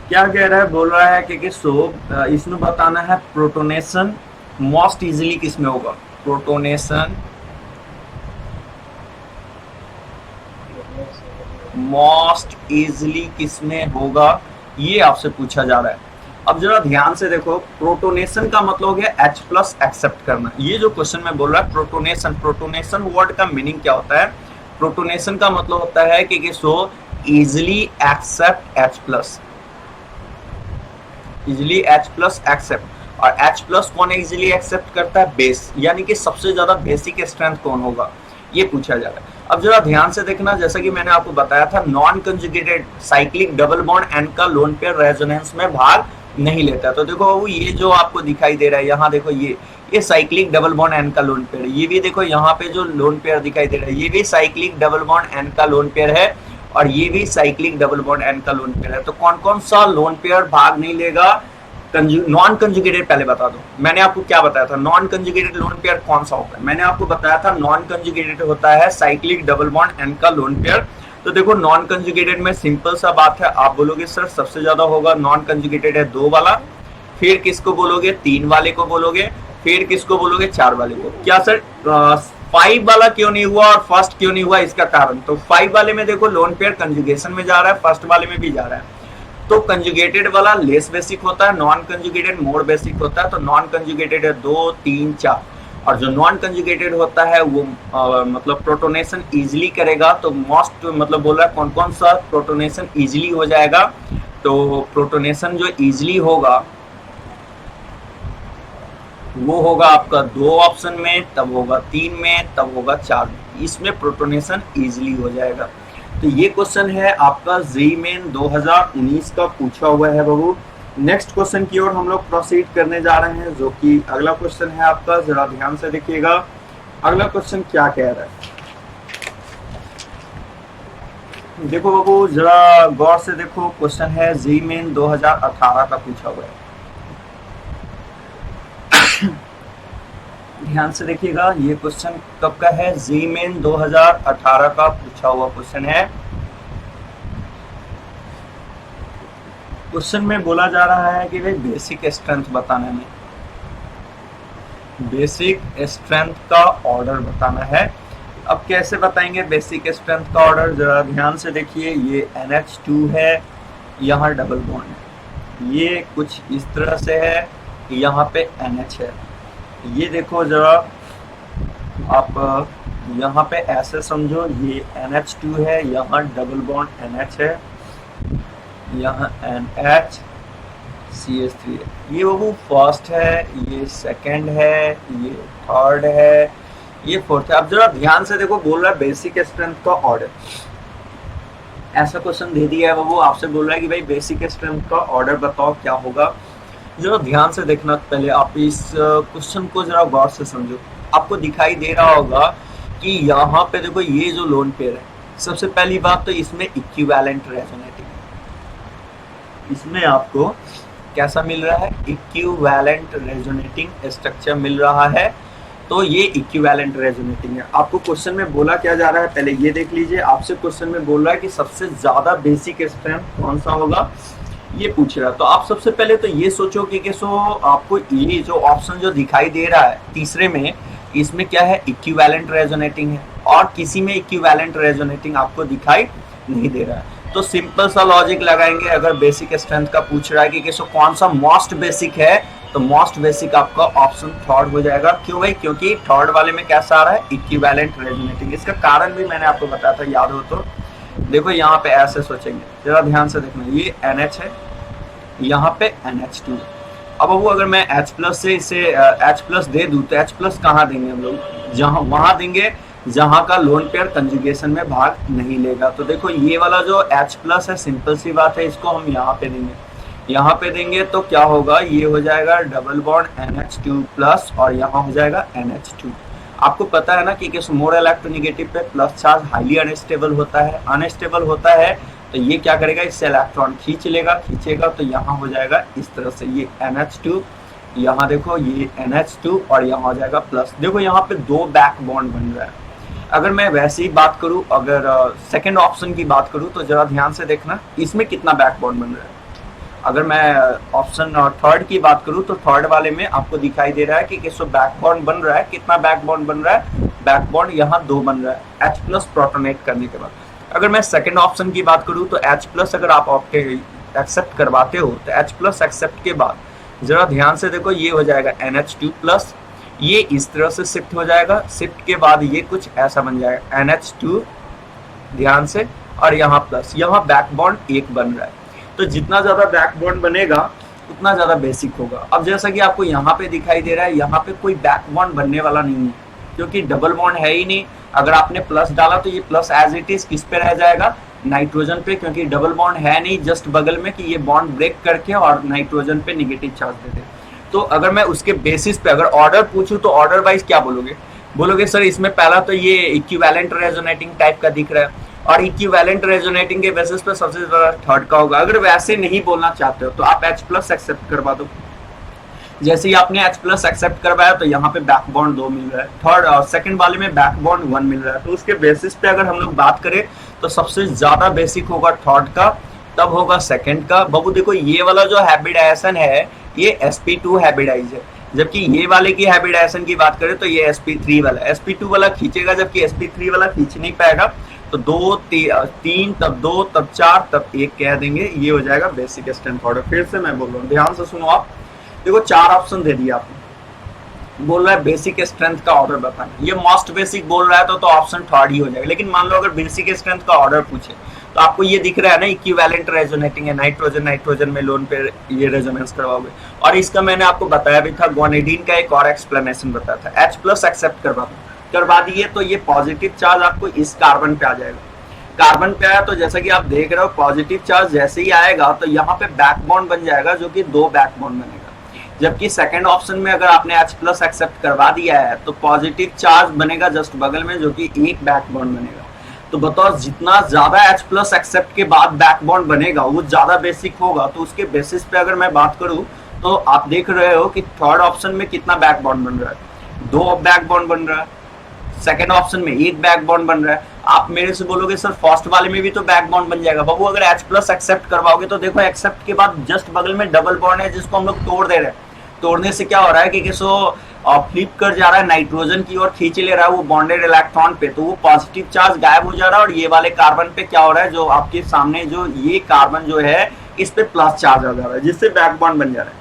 S1: क्या कह रहा है? बोल रहा है कि इसमें बताना है प्रोटोनेशन मोस्ट इजीली किस में होगा। प्रोटोनेशन मोस्ट इजीली किस में होगा, ये आपसे पूछा जा रहा है। अब जरा ध्यान से देखो, प्रोटोनेशन का मतलब हो गया H+ एक्सेप्ट करना। ये जो क्वेश्चन में बोल रहा है प्रोटोनेशन, प्रोटोनेशन वर्ड का मीनिंग क्या होता है? प्रोटोनेशन का मतलब होता है कि easily accept H+, easily H+ accept. और H+ कौन इजिली एक्सेप्ट करता है? बेस, यानी कि सबसे ज्यादा बेसिक स्ट्रेंथ कौन होगा, ये पूछा जा रहा है। अब जरा ध्यान से देखना, जैसा कि मैंने आपको बताया था, non conjugated cyclic double bond N का लोन पेयर रेजोनेंस में भाग नहीं लेता। तो देखो ये जो आपको दिखाई दे रहा है, यहाँ देखो ये साइक्लिक डबल बॉन्ड एन का लोन पेयर है। ये भी देखो यहाँ पे जो लोन पेयर दिखाई दे रहा है, ये भी साइक्लिक डबल बॉन्ड एन का लोन पेयर है, और ये भी साइक्लिक डबल बॉन्ड एन का लोन पेयर है। तो कौन कौन सा लोन पेयर भाग नहीं लेगा? नॉन कंजुगेटेड पहले बता दो, मैंने आपको क्या बताया था? नॉन कंजुगेटेड लोन पेयर कौन सा होता है? मैंने आपको बताया था नॉन कंजुगेटेड होता है साइक्लिक डबल बॉन्ड एन का लोन पेयर। तो देखो नॉन कंजुगेटेड में सिंपल सा बात है, आप बोलोगे सर सबसे ज्यादा होगा नॉन कंजुगेटेड है 2 वाला, फिर किसको बोलोगे? 3 वाले को बोलोगे, फिर किसको बोलोगे? 4 वाले को। क्या सर 5 वाला क्यों नहीं हुआ और फर्स्ट क्यों नहीं हुआ? इसका कारण, तो 5 वाले में देखो लोन पेयर कंजुगेशन में जा रहा है, फर्स्ट वाले में भी जा रहा है। तो कंजुगेटेड वाला लेस बेसिक होता है, नॉन कंजुगेटेड मोर बेसिक होता है। तो नॉन कंजुगेटेड है 2, 3, 4, और जो नॉन कंजुगेटेड होता है वो मतलब प्रोटोनेशन इजीली करेगा। तो मोस्ट मतलब बोल रहा है कौन कौन सा प्रोटोनेशन इजीली हो जाएगा। तो प्रोटोनेशन जो इजीली होगा वो होगा आपका 2 ऑप्शन में, तब होगा 3 में, तब होगा 4 में। इसमें प्रोटोनेशन इजीली हो जाएगा। तो ये क्वेश्चन है आपका जेईई मेन 2019 का पूछा हुआ है बाबू। नेक्स्ट क्वेश्चन की ओर हम लोग प्रोसीड करने जा रहे हैं, जो कि अगला क्वेश्चन है आपका, जरा ध्यान से देखिएगा। अगला क्वेश्चन क्या कह रहा है, देखो बाबू जरा गौर से देखो। क्वेश्चन है जेईई मेन 2018 का पूछा हुआ है। ध्यान से देखिएगा, ये क्वेश्चन कब का है? जेईई मेन 2018 का पूछा हुआ क्वेश्चन है। क्वेश्चन में बोला जा रहा है कि भाई बेसिक स्ट्रेंथ बताने में, बेसिक स्ट्रेंथ का ऑर्डर बताना है। अब कैसे बताएंगे बेसिक स्ट्रेंथ का ऑर्डर? जरा ध्यान से देखिए, ये NH2 है, यहाँ डबल बॉन्ड है, ये कुछ इस तरह से है, यहाँ पे NH है। ये देखो जरा आप यहाँ पे ऐसे समझो, ये NH2 है, यहाँ डबल बॉन्ड NH है, यहाँ NH CH3 है। ये वो फर्स्ट है, ये सेकंड है, ये थर्ड है, ये फोर्थ है। अब जरा ध्यान से देखो, बोल रहा है बेसिक स्ट्रेंथ का ऑर्डर। ऐसा क्वेश्चन दे दिया है वो आपसे बोल रहा है कि भाई बेसिक स्ट्रेंथ का ऑर्डर बताओ क्या होगा। जरा ध्यान से देखना, पहले आप इस क्वेश्चन को जरा गौर से समझो। आपको दिखाई दे रहा होगा कि यहाँ पे देखो ये जो लोन पेयर है, सबसे पहली बात तो इसमें इक्विवेलेंट रेजोनेटिंग, इसमें आपको कैसा मिल रहा है? इक्विवेलेंट रेजोनेटिंग स्ट्रक्चर मिल रहा है। तो ये इक्विवेलेंट रेजोनेटिंग है। आपको क्वेश्चन में बोला क्या जा रहा है, पहले ये देख लीजिए। आपसे क्वेश्चन में बोल रहा है कि सबसे ज्यादा बेसिक स्ट्रेंथ कौन सा होगा, ये पूछ रहा है। तो आप सबसे पहले तो ये सोचो कि आपको ये जो ऑप्शन जो दिखाई दे रहा है तीसरे में, इसमें क्या है, इक्विवेलेंट रेजोनेटिंग है, और किसी में इक्विवेलेंट रेजोनेटिंग आपको दिखाई नहीं दे रहा है। तो सिंपल सा लॉजिक लगाएंगे। अगर बेसिक स्ट्रेंथ का पूछ रहा है कि कौन सा मोस्ट बेसिक है, तो मोस्ट बेसिक आपका ऑप्शन थर्ड हो जाएगा। क्यों भाई, क्योंकि थर्ड वाले में कैसा आ रहा है, इक्विवेलेंट रेजोनेटिंग। इसका कारण भी मैंने आपको बताया था, याद हो तो। देखो यहाँ पे ऐसे सोचेंगे, जरा ध्यान से देखना, ये NH है, यहाँ पे NH2। अब वो अगर मैं H+ से इसे H+ दे दूं तो H+ कहाँ देंगे हम लोग, जहाँ वहां देंगे जहां का लोन पेयर कंजुगेशन में भाग नहीं लेगा। तो देखो ये वाला जो H+ है, सिंपल सी बात है, इसको हम यहाँ पे देंगे। यहाँ पे देंगे तो क्या होगा, ये हो जाएगा डबल बॉन्ड NH2+ और यहाँ हो जाएगा NH2। आपको पता है ना कि मोर इलेक्ट्रोनेगेटिव पे प्लस चार्ज हाईली अनस्टेबल होता है। अनस्टेबल होता है तो ये क्या करेगा, इससे इलेक्ट्रॉन खींचेगा, तो यहाँ हो जाएगा इस तरह से, ये NH2, यहाँ देखो ये NH2 और यहाँ हो जाएगा प्लस। देखो यहाँ पे दो बैक बॉन्ड बन रहा है। अगर मैं वैसे ही बात करूं, अगर सेकंड ऑप्शन की बात करूं, तो जरा ध्यान से देखना इसमें कितना बैक बॉन्ड बन रहा है। अगर मैं ऑप्शन थर्ड की बात करूं तो थर्ड वाले में आपको दिखाई दे रहा है कि बैक बॉन्ड बन रहा है। कितना बैक बॉन्ड बन रहा है, बैक बॉन्ड यहाँ 2 बन रहा है, H+ प्रोटोनेट करने के बाद। अगर मैं सेकंड ऑप्शन की बात करूं तो H+ अगर आप एक्सेप्ट करवाते हो तो H+ एक्सेप्ट के बाद जरा ध्यान से देखो, ये हो जाएगा NH2+, ये इस तरह से शिफ्ट हो जाएगा, शिफ्ट के बाद ये कुछ ऐसा बन जाएगा NH2, ध्यान से, और यहाँ प्लस, यहाँ बैक बॉन्ड 1 बन रहा है। तो जितना ज्यादा बैक बॉन्ड बनेगा उतना ज्यादा बेसिक होगा। अब जैसा कि आपको यहाँ पे दिखाई दे रहा है, यहाँ पे कोई बैक बॉन्ड बनने वाला नहीं है, क्योंकि डबल बॉन्ड है ही नहीं। अगर आपने प्लस डाला तो ये प्लस एज इट इज किस पे रह जाएगा, नाइट्रोजन पे, क्योंकि डबल बॉन्ड है नहीं जस्ट बगल में कि ये बॉन्ड ब्रेक करके और नाइट्रोजन पे निगेटिव चार्ज दे दे। तो अगर मैं उसके बेसिस पे अगर ऑर्डर पूछूं तो ऑर्डर वाइज क्या बोलोगे सर इसमें पहला तो ये इक्विवेलेंट रेजोनेटिंग टाइप का दिख रहा है, और इक्विवेलेंट रेजोनेटिंग के बेसिस पे सबसे ज्यादा थर्ड का होगा। अगर वैसे नहीं बोलना चाहते हो तो आप H+ एक्सेप्ट करवा दो। जैसे ही आपने H+ एक्सेप्ट करवाया तो यहाँ पे बैक बॉन्ड 2 मिल रहा है, थर्ड और सेकंड वाले में बैक बॉन्ड 1 मिल रहा है। तो उसके बेसिस पे अगर हम लोग बात करें तो सबसे ज्यादा बेसिक होगा थर्ड का, तब होगा सेकंड का। बाबू देखो ये वाला जो हैबिडाइजेशन है ये sp2 हैबिडाइज है, जबकि ये वाले की हैबिडाइजेशन की बात करें तो ये sp3 वाला, sp2 वाला खींचेगा, जबकि sp3 वाला खींच नहीं पाएगा। तो 2 3 तब 2 तब 4 तब 1 कह देंगे, ये हो जाएगा बेसिक स्ट्रेंथ ऑर्डर। फिर से मैं बोल रहा हूँ, ध्यान से सुनो आप। देखो 4 ऑप्शन दे दिया आपने, बोल रहा है बेसिक स्ट्रेंथ का ऑर्डर बताना। ये मोस्ट बेसिक बोल रहा है तो ऑप्शन थर्ड ही हो जाएगा। लेकिन मान लो अगर बेसिक स्ट्रेंथ का ऑर्डर पूछे तो आपको ये दिख रहा है ना, इक्विवेलेंट रेजोनेटिंग है, नाइट्रोजन में लोन पे ये रेजोनेंस करवाओगे। और इसका मैंने आपको बताया भी था, ग्वानिडीन का एक और एक्सप्लेनेशन बताया था। H+ एक्सेप्ट करवा दिए तो ये पॉजिटिव चार्ज आपको इस कार्बन पे आ जाएगा। कार्बन पे आया तो जैसा कि आप देख रहे हो, पॉजिटिव चार्ज जैसे ही आएगा तो यहाँ पे बैक बॉन्ड बन जाएगा, जो कि 2 बैक बॉन्ड बनेगा। जबकि सेकंड ऑप्शन में अगर आपने H+ एक्सेप्ट करवा दिया है तो पॉजिटिव चार्ज बनेगा जस्ट बगल में, जो कि 1 बैक बॉन्ड बनेगा। तो बताओ जितना ज्यादा H+ एक्सेप्ट के बाद बैक बॉन्ड बनेगा वो ज्यादा बेसिक होगा। तो उसके बेसिस पे अगर मैं बात करूं तो आप देख रहे हो कि थर्ड ऑप्शन में कितना बैक बॉन्ड बन रहा है, 2 बैक बॉन्ड बन रहा है। सेकंड ऑप्शन में 1 बैक बॉन्ड बन रहा है। आप मेरे से बोलोगे सर फर्स्ट वाले में भी तो बैक बॉन्ड बन जाएगा। बाबू अगर H+ एक्सेप्ट करवाओगे तो देखो एक्सेप्ट के बाद जस्ट बगल में डबल बॉन्ड है, जिसको हम लोग तोड़ दे रहे हैं। तोड़ने से क्या हो रहा है कि फ्लिप कर जा रहा है, नाइट्रोजन की ओर खींच ले रहा है वो बॉन्डेड इलेक्ट्रॉन पे, तो वो पॉजिटिव चार्ज गायब हो जा रहा है। और ये वाले कार्बन पे क्या हो रहा है, जो आपके सामने जो ये कार्बन जो है इस पे प्लस चार्ज आ जा रहा है, जिससे बैक बॉन्ड बन जा रहा है।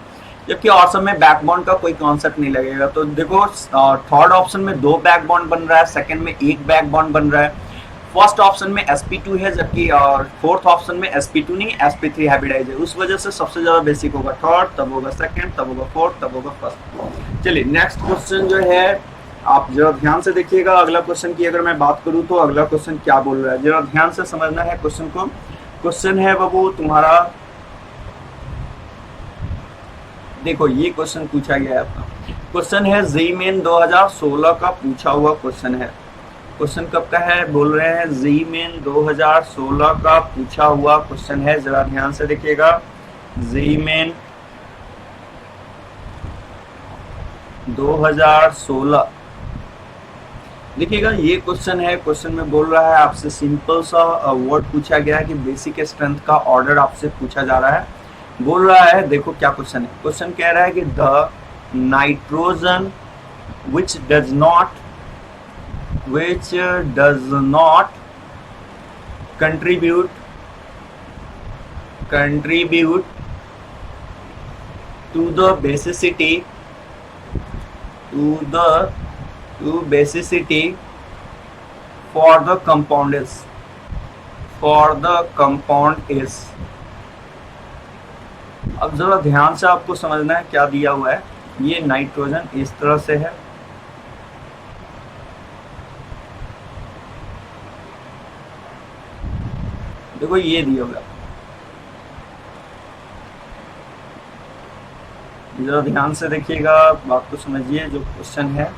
S1: जबकि और सब में बैक बॉन्ड का कोई कॉन्सेप्ट नहीं लगेगा। तो देखो थर्ड ऑप्शन में 2 बैक बॉन्ड बन रहा है, सेकंड में 1 बैक बॉन्ड बन रहा है, फर्स्ट ऑप्शन में sp2 है, जबकि फोर्थ ऑप्शन में sp2 नहीं sp3 हाइब्रिडाइज है। उस वजह से सबसे ज्यादा बेसिक होगा थर्ड, तब होगा सेकंड, तब होगा फोर्थ, तब होगा फर्स्ट। चलिए नेक्स्ट क्वेश्चन जो है आप जरा ध्यान से देखिएगा। अगला क्वेश्चन की अगर मैं बात करूं तो अगला क्वेश्चन क्या बोल रहा है, जरा ध्यान से समझना है क्वेश्चन को। क्वेश्चन है बाबू तुम्हारा, देखो ये क्वेश्चन पूछा गया है आपका। क्वेश्चन है जी मेन 2016 का पूछा हुआ क्वेश्चन है। क्वेश्चन कब का है, बोल रहे हैं जी मेन 2016 का पूछा हुआ क्वेश्चन है। जरा ध्यान से देखिएगा, जी मेन 2016 देखिएगा ये क्वेश्चन है, क्वेश्चन में बोल रहा है आपसे सिंपल सा वर्ड पूछा गया है कि बेसिक स्ट्रेंथ का ऑर्डर आपसे पूछा जा रहा है। बोल रहा है, देखो क्या क्वेश्चन है। क्वेश्चन कह रहा है कि the nitrogen which does not contribute to the basicity for the compound is अब जरा ध्यान से आपको समझना है क्या दिया हुआ है। ये नाइट्रोजन इस तरह से है, देखो ये दिया हुआ, जरा ध्यान से देखिएगा, बात को समझिए जो क्वेश्चन है,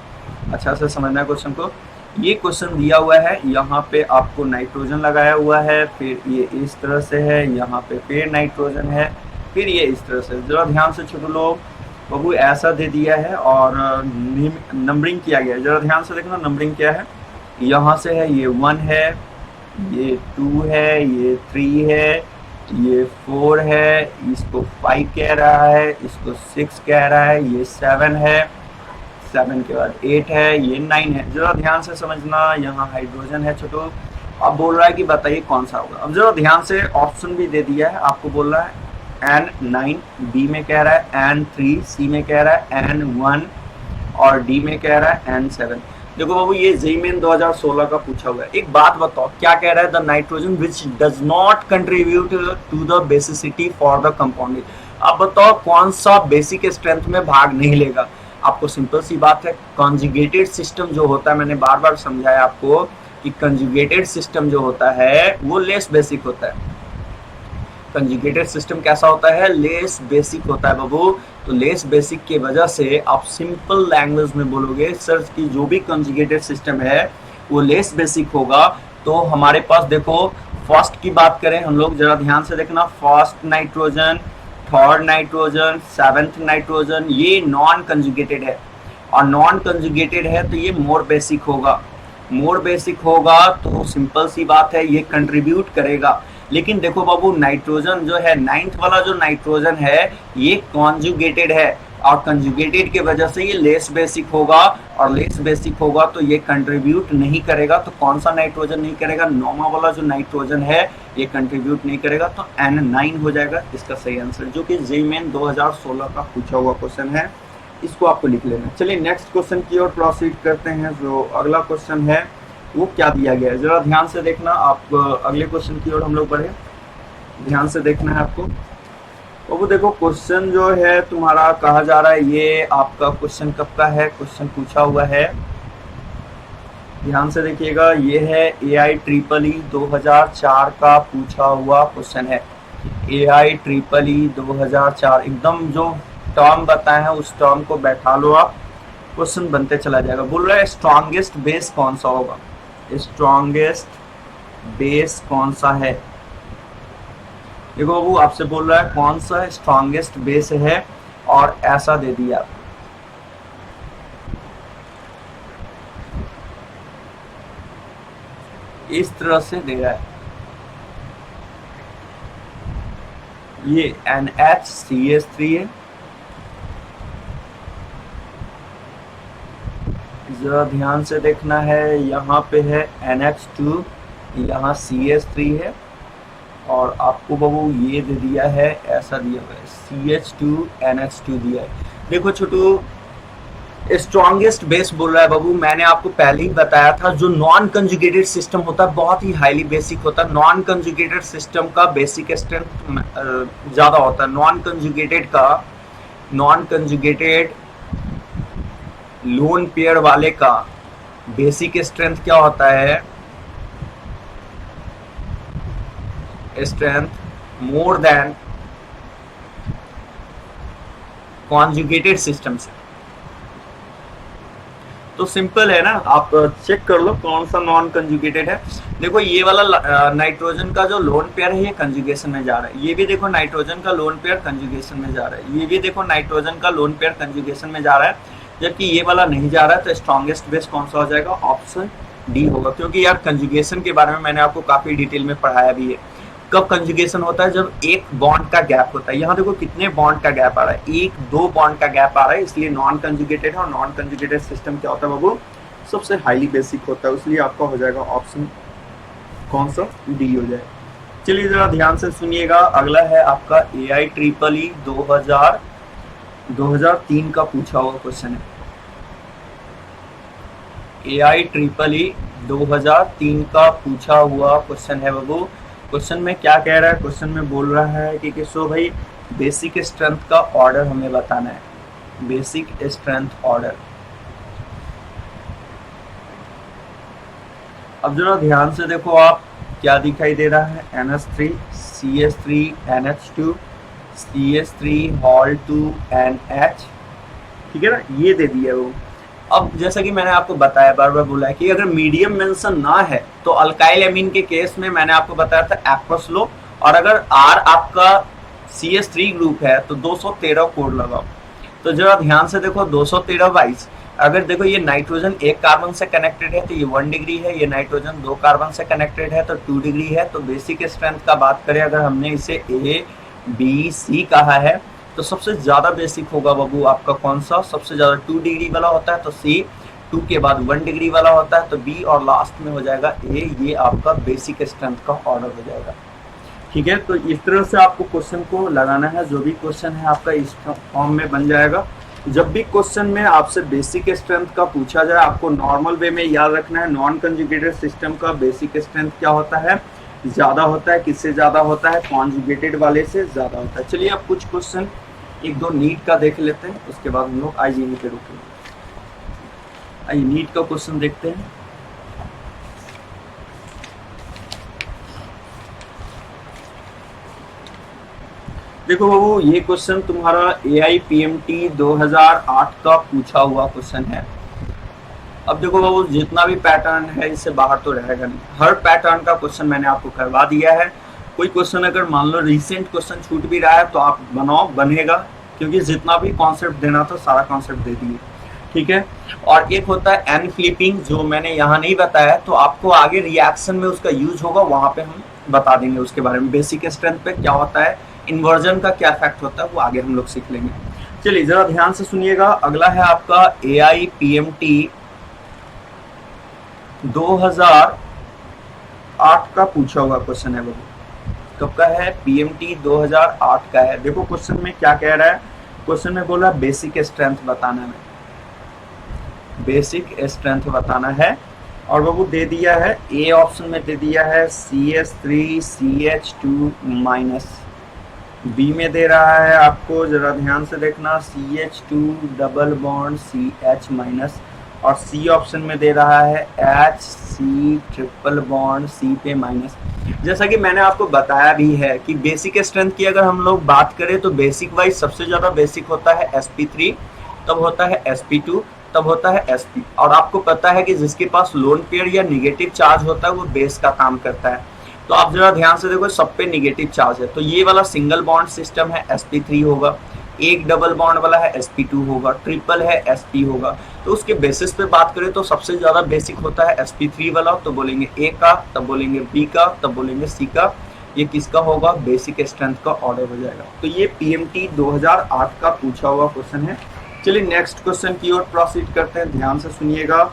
S1: अच्छा से समझना है क्वेश्चन को। ये क्वेश्चन दिया हुआ है, यहाँ पे आपको नाइट्रोजन लगाया हुआ है, फिर ये इस तरह से है, यहाँ पे फिर नाइट्रोजन है, फिर ये इस तरह से। जरा ध्यान से छोटे लोग, बबू ऐसा दे दिया है और नंबरिंग किया गया है। जरा ध्यान से देखना नंबरिंग क्या है। यहाँ से है ये 1 है, ये 2 है, ये 3 है, ये 4 है, इसको 5 कह रहा है, इसको 6 कह रहा है, ये 7 है, 7 के बाद 8 है, ये 9 है। जरा ध्यान से समझना, यहाँ हाइड्रोजन है छोटो। अब बोल रहा है कि बताइए कौन सा होगा। अब जरा ध्यान से, ऑप्शन भी दे दिया है आपको, बोल रहा है N9, बी में कह रहा है N3, सी में कह रहा है N1 और डी में कह रहा है N7। देखो बाबू ये जेईई मेन 2016 का पूछा हुआ है। एक बात बताओ, क्या कह रहा है, the nitrogen which does not contribute to the basicity for the compound. अब बताओ कौन सा बेसिक स्ट्रेंथ में भाग नहीं लेगा। आपको सिंपल सी बात है, कंजुगेटेड सिस्टम जो होता है, मैंने बार बार समझाया आपको कि कंजुगेटेड सिस्टम जो होता है वो लेस बेसिक होता है। कंजुगेटेड सिस्टम कैसा होता है, लेस बेसिक होता है बाबू। तो लेस बेसिक की वजह से आप सिंपल लैंग्वेज में बोलोगे सर की जो भी कंजुगेटेड सिस्टम है वो लेस बेसिक होगा। तो हमारे पास देखो, फर्स्ट की बात करें हम लोग, जरा ध्यान से देखना, first nitrogen, third nitrogen, seventh nitrogen, ये नॉन कंजुगेटेड है, और नॉन कंजुगेटेड है तो ये मोर बेसिक होगा। मोर बेसिक होगा तो सिंपल सी बात है, ये कंट्रीब्यूट करेगा। लेकिन देखो बाबू, नाइट्रोजन जो है, 9th वाला जो नाइट्रोजन है, ये कॉन्जुगेटेड है, और कंजुगेटेड की वजह से ये लेस बेसिक होगा, और लेस बेसिक होगा तो ये कंट्रीब्यूट नहीं करेगा। तो कौन सा नाइट्रोजन नहीं करेगा, 9वां वाला जो नाइट्रोजन है ये कंट्रीब्यूट नहीं करेगा, तो N9 हो जाएगा इसका सही आंसर, जो कि जेईई मेन 2016 का पूछा हुआ क्वेश्चन है। इसको आपको लिख लेना। चलिए नेक्स्ट क्वेश्चन की ओर प्रोसीड करते हैं। जो अगला क्वेश्चन है वो क्या दिया गया है, जरा ध्यान से देखना। आप अगले क्वेश्चन की ओर हम लोग बढ़े, ध्यान से देखना है आपको। तो वो देखो क्वेश्चन जो है तुम्हारा कहा जा रहा है, ये आपका क्वेश्चन कब का है, क्वेश्चन पूछा हुआ है, ध्यान से देखिएगा। ये है AIEEE 2004 का पूछा हुआ क्वेश्चन है। AIEEE 2004, एकदम जो टर्म बताए हैं उस टर्म को बैठा लो आप, क्वेश्चन बनते चला जाएगा। बोल रहा है स्ट्रॉन्गेस्ट बेस कौन सा होगा, स्ट्रॉन्गेस्ट बेस कौन सा है। देखो बाबू आपसे बोल रहा है कौन सा स्ट्रॉन्गेस्ट बेस है, और ऐसा दे दिया, इस तरह से दे रहा है। ये NHCH3 है, जरा ध्यान से देखना है। यहाँ पे है NH2, यहाँ CH3 है, और आपको बाबू ये दे दिया है, ऐसा दिया हुआ है CH2NH2 दिया है। देखो छोटू, स्ट्रॉन्गेस्ट बेस बोल रहा है बाबू, मैंने आपको पहले ही बताया था, जो नॉन कंजुगेटेड सिस्टम होता है बहुत ही हाईली बेसिक होता है। नॉन कंजुगेटेड सिस्टम का बेसिक स्ट्रेंथ ज्यादा होता है। नॉन कंजुगेटेड लोन पेयर वाले का बेसिक स्ट्रेंथ क्या होता है, strength more than conjugated system से। तो सिंपल है ना, आप चेक कर लो कौन सा नॉन कंजुगेटेड है। देखो ये वाला नाइट्रोजन का जो लोन पेयर है ये कंजुगेशन में जा रहा है, ये भी देखो नाइट्रोजन का लोन पेयर कंजुगेशन में जा रहा है, ये भी देखो नाइट्रोजन का लोन पेयर कंजुगेशन में जा रहा है। जबकि ये वाला नहीं जा रहा है, तो स्ट्रॉन्गेस्ट बेस कौन सा हो जाएगा, ऑप्शन डी होगा। क्योंकि यार कंजुगेशन के बारे में मैंने आपको काफी डिटेल में पढ़ाया भी है। कब कंजुगेशन होता है, जब एक बॉन्ड का गैप होता है। यहाँ देखो कितने बॉन्ड का गैप आ रहा है, एक दो बॉन्ड का गैप आ रहा है, इसलिए नॉन कंजुगेटेड है। और नॉन कंजुगेटेड सिस्टम क्या होता है बाबू, सबसे हाईली बेसिक होता है, इसलिए आपका हो जाएगा ऑप्शन कौन सा, डी हो जाएगा। चलिए जरा ध्यान से सुनिएगा, अगला है आपका AIEEE 2003 का पूछा हुआ क्वेश्चन है। AIEEE 2003 का पूछा हुआ क्वेश्चन है बाबू। क्वेश्चन में क्या कह रहा है, क्वेश्चन में बोल रहा है कि किसो भाई बेसिक स्ट्रेंथ का ऑर्डर हमें बताना है, बेसिक स्ट्रेंथ ऑर्डर। अब जरा ध्यान से देखो आप, क्या दिखाई दे रहा है, NH3 CH3 NH2 CH3 hall 2 NH, ठीक है ना, ये दे दिया वो। अब जैसा कि मैंने आपको बताया, बार बार बोला है कि अगर मीडियम मेंशन ना है तो अल्काइल एमीन के केस में मैंने आपको बताया था एक्वस लो, और अगर R आपका CH3 ग्रुप है तो 213 कोड लगाओ। तो जरा ध्यान से देखो 213 22, अगर देखो ये नाइट्रोजन एक कार्बन से कनेक्टेड है तो ये 1 डिग्री है, ये नाइट्रोजन 2 कार्बन से कनेक्टेड है तो 2 डिग्री है। तो बेसिक स्ट्रेंथ का बात करें, अगर हमने इसे A B C कहा है तो सबसे ज्यादा बेसिक होगा बाबू आपका कौन सा, सबसे ज्यादा 2 डिग्री वाला होता है तो C, 2 के बाद 1 डिग्री वाला होता है तो B, और लास्ट में हो जाएगा A। ये आपका बेसिक स्ट्रेंथ का ऑर्डर हो जाएगा, ठीक है। तो इस तरह से आपको क्वेश्चन को लगाना है, जो भी क्वेश्चन है आपका इस फॉर्म में बन जाएगा। जब भी क्वेश्चन में आपसे बेसिक स्ट्रेंथ का पूछा जाए, आपको नॉर्मल वे में याद रखना है, नॉन कंजुगेटेड सिस्टम का बेसिक स्ट्रेंथ क्या होता है, ज्यादा होता है। किससे ज्यादा होता है, कॉन्जुगेटेड वाले से ज्यादा होता है। चलिए अब कुछ क्वेश्चन एक दो नीट का देख लेते हैं, उसके बाद हम लोग IGE पे रुकेंगे। आइए नीट का क्वेश्चन देखते हैं। देखो बाबू, ये क्वेश्चन तुम्हारा AIPMT 2008 का पूछा हुआ क्वेश्चन है। अब देखो बाबू, जितना भी पैटर्न है इससे बाहर तो रहेगा नहीं, हर पैटर्न का क्वेश्चन मैंने आपको करवा दिया है। कोई क्वेश्चन अगर मान लो रिसेंट क्वेश्चन छूट भी रहा है तो आप बनाओ, बनेगा, क्योंकि जितना भी कॉन्सेप्ट देना था सारा कॉन्सेप्ट दे दिए, ठीक है। और एक होता है एन फ्लिपिंग, जो मैंने यहाँ नहीं बताया, तो आपको आगे रिएक्शन में उसका यूज होगा, वहां पे हम बता देंगे उसके बारे में। बेसिक स्ट्रेंथ पे क्या होता है, इन्वर्जन का क्या इफेक्ट होता है, वो आगे हम लोग सीख लेंगे। चलिए जरा ध्यान से सुनिएगा, अगला है आपका AIPMT 2008 का पूछा हुआ क्वेश्चन है बाबू। कब का है, PMT 2008 का है। देखो क्वेश्चन में क्या कह रहा है, क्वेश्चन में बोला बेसिक स्ट्रेंथ बताना है, बेसिक स्ट्रेंथ बताना है। और बाबू दे दिया है, ए ऑप्शन में दे दिया है CH3CH2-, बी में दे रहा है आपको, जरा ध्यान से देखना, CH2 डबल बॉन्ड CH-, और सी ऑप्शन में दे रहा है HC ट्रिपल बॉन्ड C पे माइनस। जैसा कि मैंने आपको बताया भी है कि बेसिक स्ट्रेंथ की अगर हम लोग बात करें तो बेसिक वाइज सबसे ज्यादा बेसिक होता है sp3, तब होता है sp2, तब होता है sp। और आपको पता है कि जिसके पास लोन पेयर या निगेटिव चार्ज होता है वो बेस का काम करता है। तो आप जरा ध्यान से देखो, सब पे निगेटिव चार्ज है, तो ये वाला सिंगल बॉन्ड सिस्टम है sp3 होगा, एक डबल बॉन्ड वाला है sp2 होगा, ट्रिपल है sp होगा। तो उसके बेसिस पे बात करें तो सबसे ज्यादा बेसिक होता है sp3 वाला, तो बोलेंगे A का, तब बोलेंगे B का, तब बोलेंगे C का। ये किसका होगा, बेसिक स्ट्रेंथ का ऑर्डर हो जाएगा। तो ये PMT 2008 का पूछा हुआ क्वेश्चन है। चलिए नेक्स्ट क्वेश्चन की ओर प्रोसीड करते हैं, ध्यान से सुनिएगा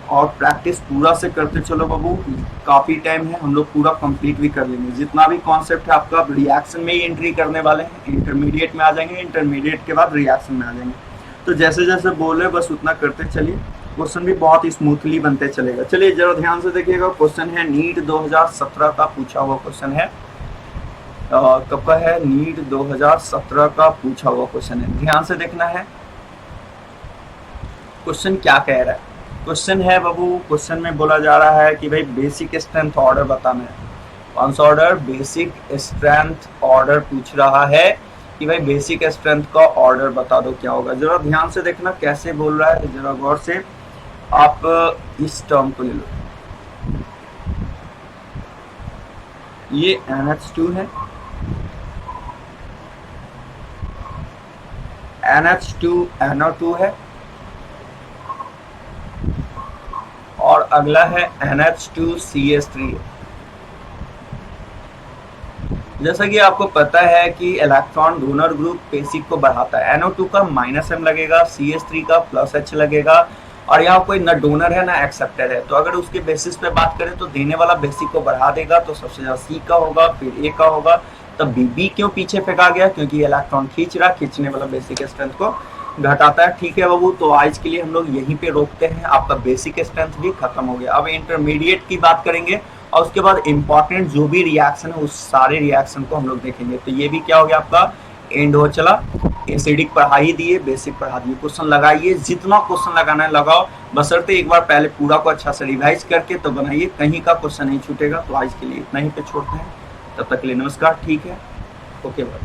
S1: और प्रैक्टिस पूरा से करते चलो बाबू, काफी टाइम है, हम लोग पूरा कंप्लीट भी कर लेंगे। जितना भी कॉन्सेप्ट है आपका रिएक्शन में ही एंट्री करने वाले हैं, इंटरमीडिएट में आ जाएंगे, इंटरमीडिएट के बाद रिएक्शन में आ जाएंगे। तो जैसे जैसे बोल रहे बस उतना करते चलिए, क्वेश्चन भी बहुत स्मूथली बनते चलेगा। चलिए जरा ध्यान से देखिएगा, क्वेश्चन है नीट 2017 का पूछा हुआ क्वेश्चन है। कब का है, नीट 2017 का पूछा हुआ क्वेश्चन है, ध्यान से देखना है क्वेश्चन क्या कह रहा है। क्वेश्चन है बाबू, क्वेश्चन में बोला जा रहा है कि भाई बेसिक स्ट्रेंथ ऑर्डर बताना है। कौन सा ऑर्डर, बेसिक स्ट्रेंथ ऑर्डर पूछ रहा है कि भाई बेसिक स्ट्रेंथ का ऑर्डर बता दो क्या होगा। जरा ध्यान से देखना कैसे बोल रहा है, जरा गौर से आप इस टर्म को ले लो। ये NH2 है, NH2 NO2 है, अगला है NH2CH3। जैसा कि आपको पता है कि इलेक्ट्रॉन डोनर ग्रुप बेसिक को बढ़ाता है, NO2 का -M लगेगा, CH3 का +H लगेगा, और यहाँ कोई न डोनर है ना एक्सेप्टर है, तो अगर उसके बेसिस पे बात करें तो देने वाला बेसिक को बढ़ा देगा, तो सबसे ज्यादा C का होगा, फिर A का होगा, तब B क्यों पीछे फेंका गया, क्योंकि इलेक्ट्रॉन खींच रहा, खींचने वाला बेसिक स्ट्रेंथ को घटाता है। ठीक है बाबू, तो आज के लिए हम लोग यहीं पे रोकते हैं, आपका बेसिक स्ट्रेंथ भी खत्म हो गया। अब इंटरमीडिएट की बात करेंगे और उसके बाद इंपॉर्टेंट जो भी रिएक्शन है उस सारे रिएक्शन को हम लोग देखेंगे। तो ये भी क्या हो गया आपका एंड हो चला। एसिडिक पढ़ा ही दिए, बेसिक पढ़ा दिए, क्वेश्चन लगाइए, जितना क्वेश्चन लगाना है लगाओ, बशर्ते एक बार पहले पूरा को अच्छा से रिवाइज करके तो बनाइए, कहीं का क्वेश्चन नहीं छूटेगा। तो आज के लिए इतना ही पे छोड़ते हैं, तब तक के लिए नमस्कार। ठीक है, ओके बाय।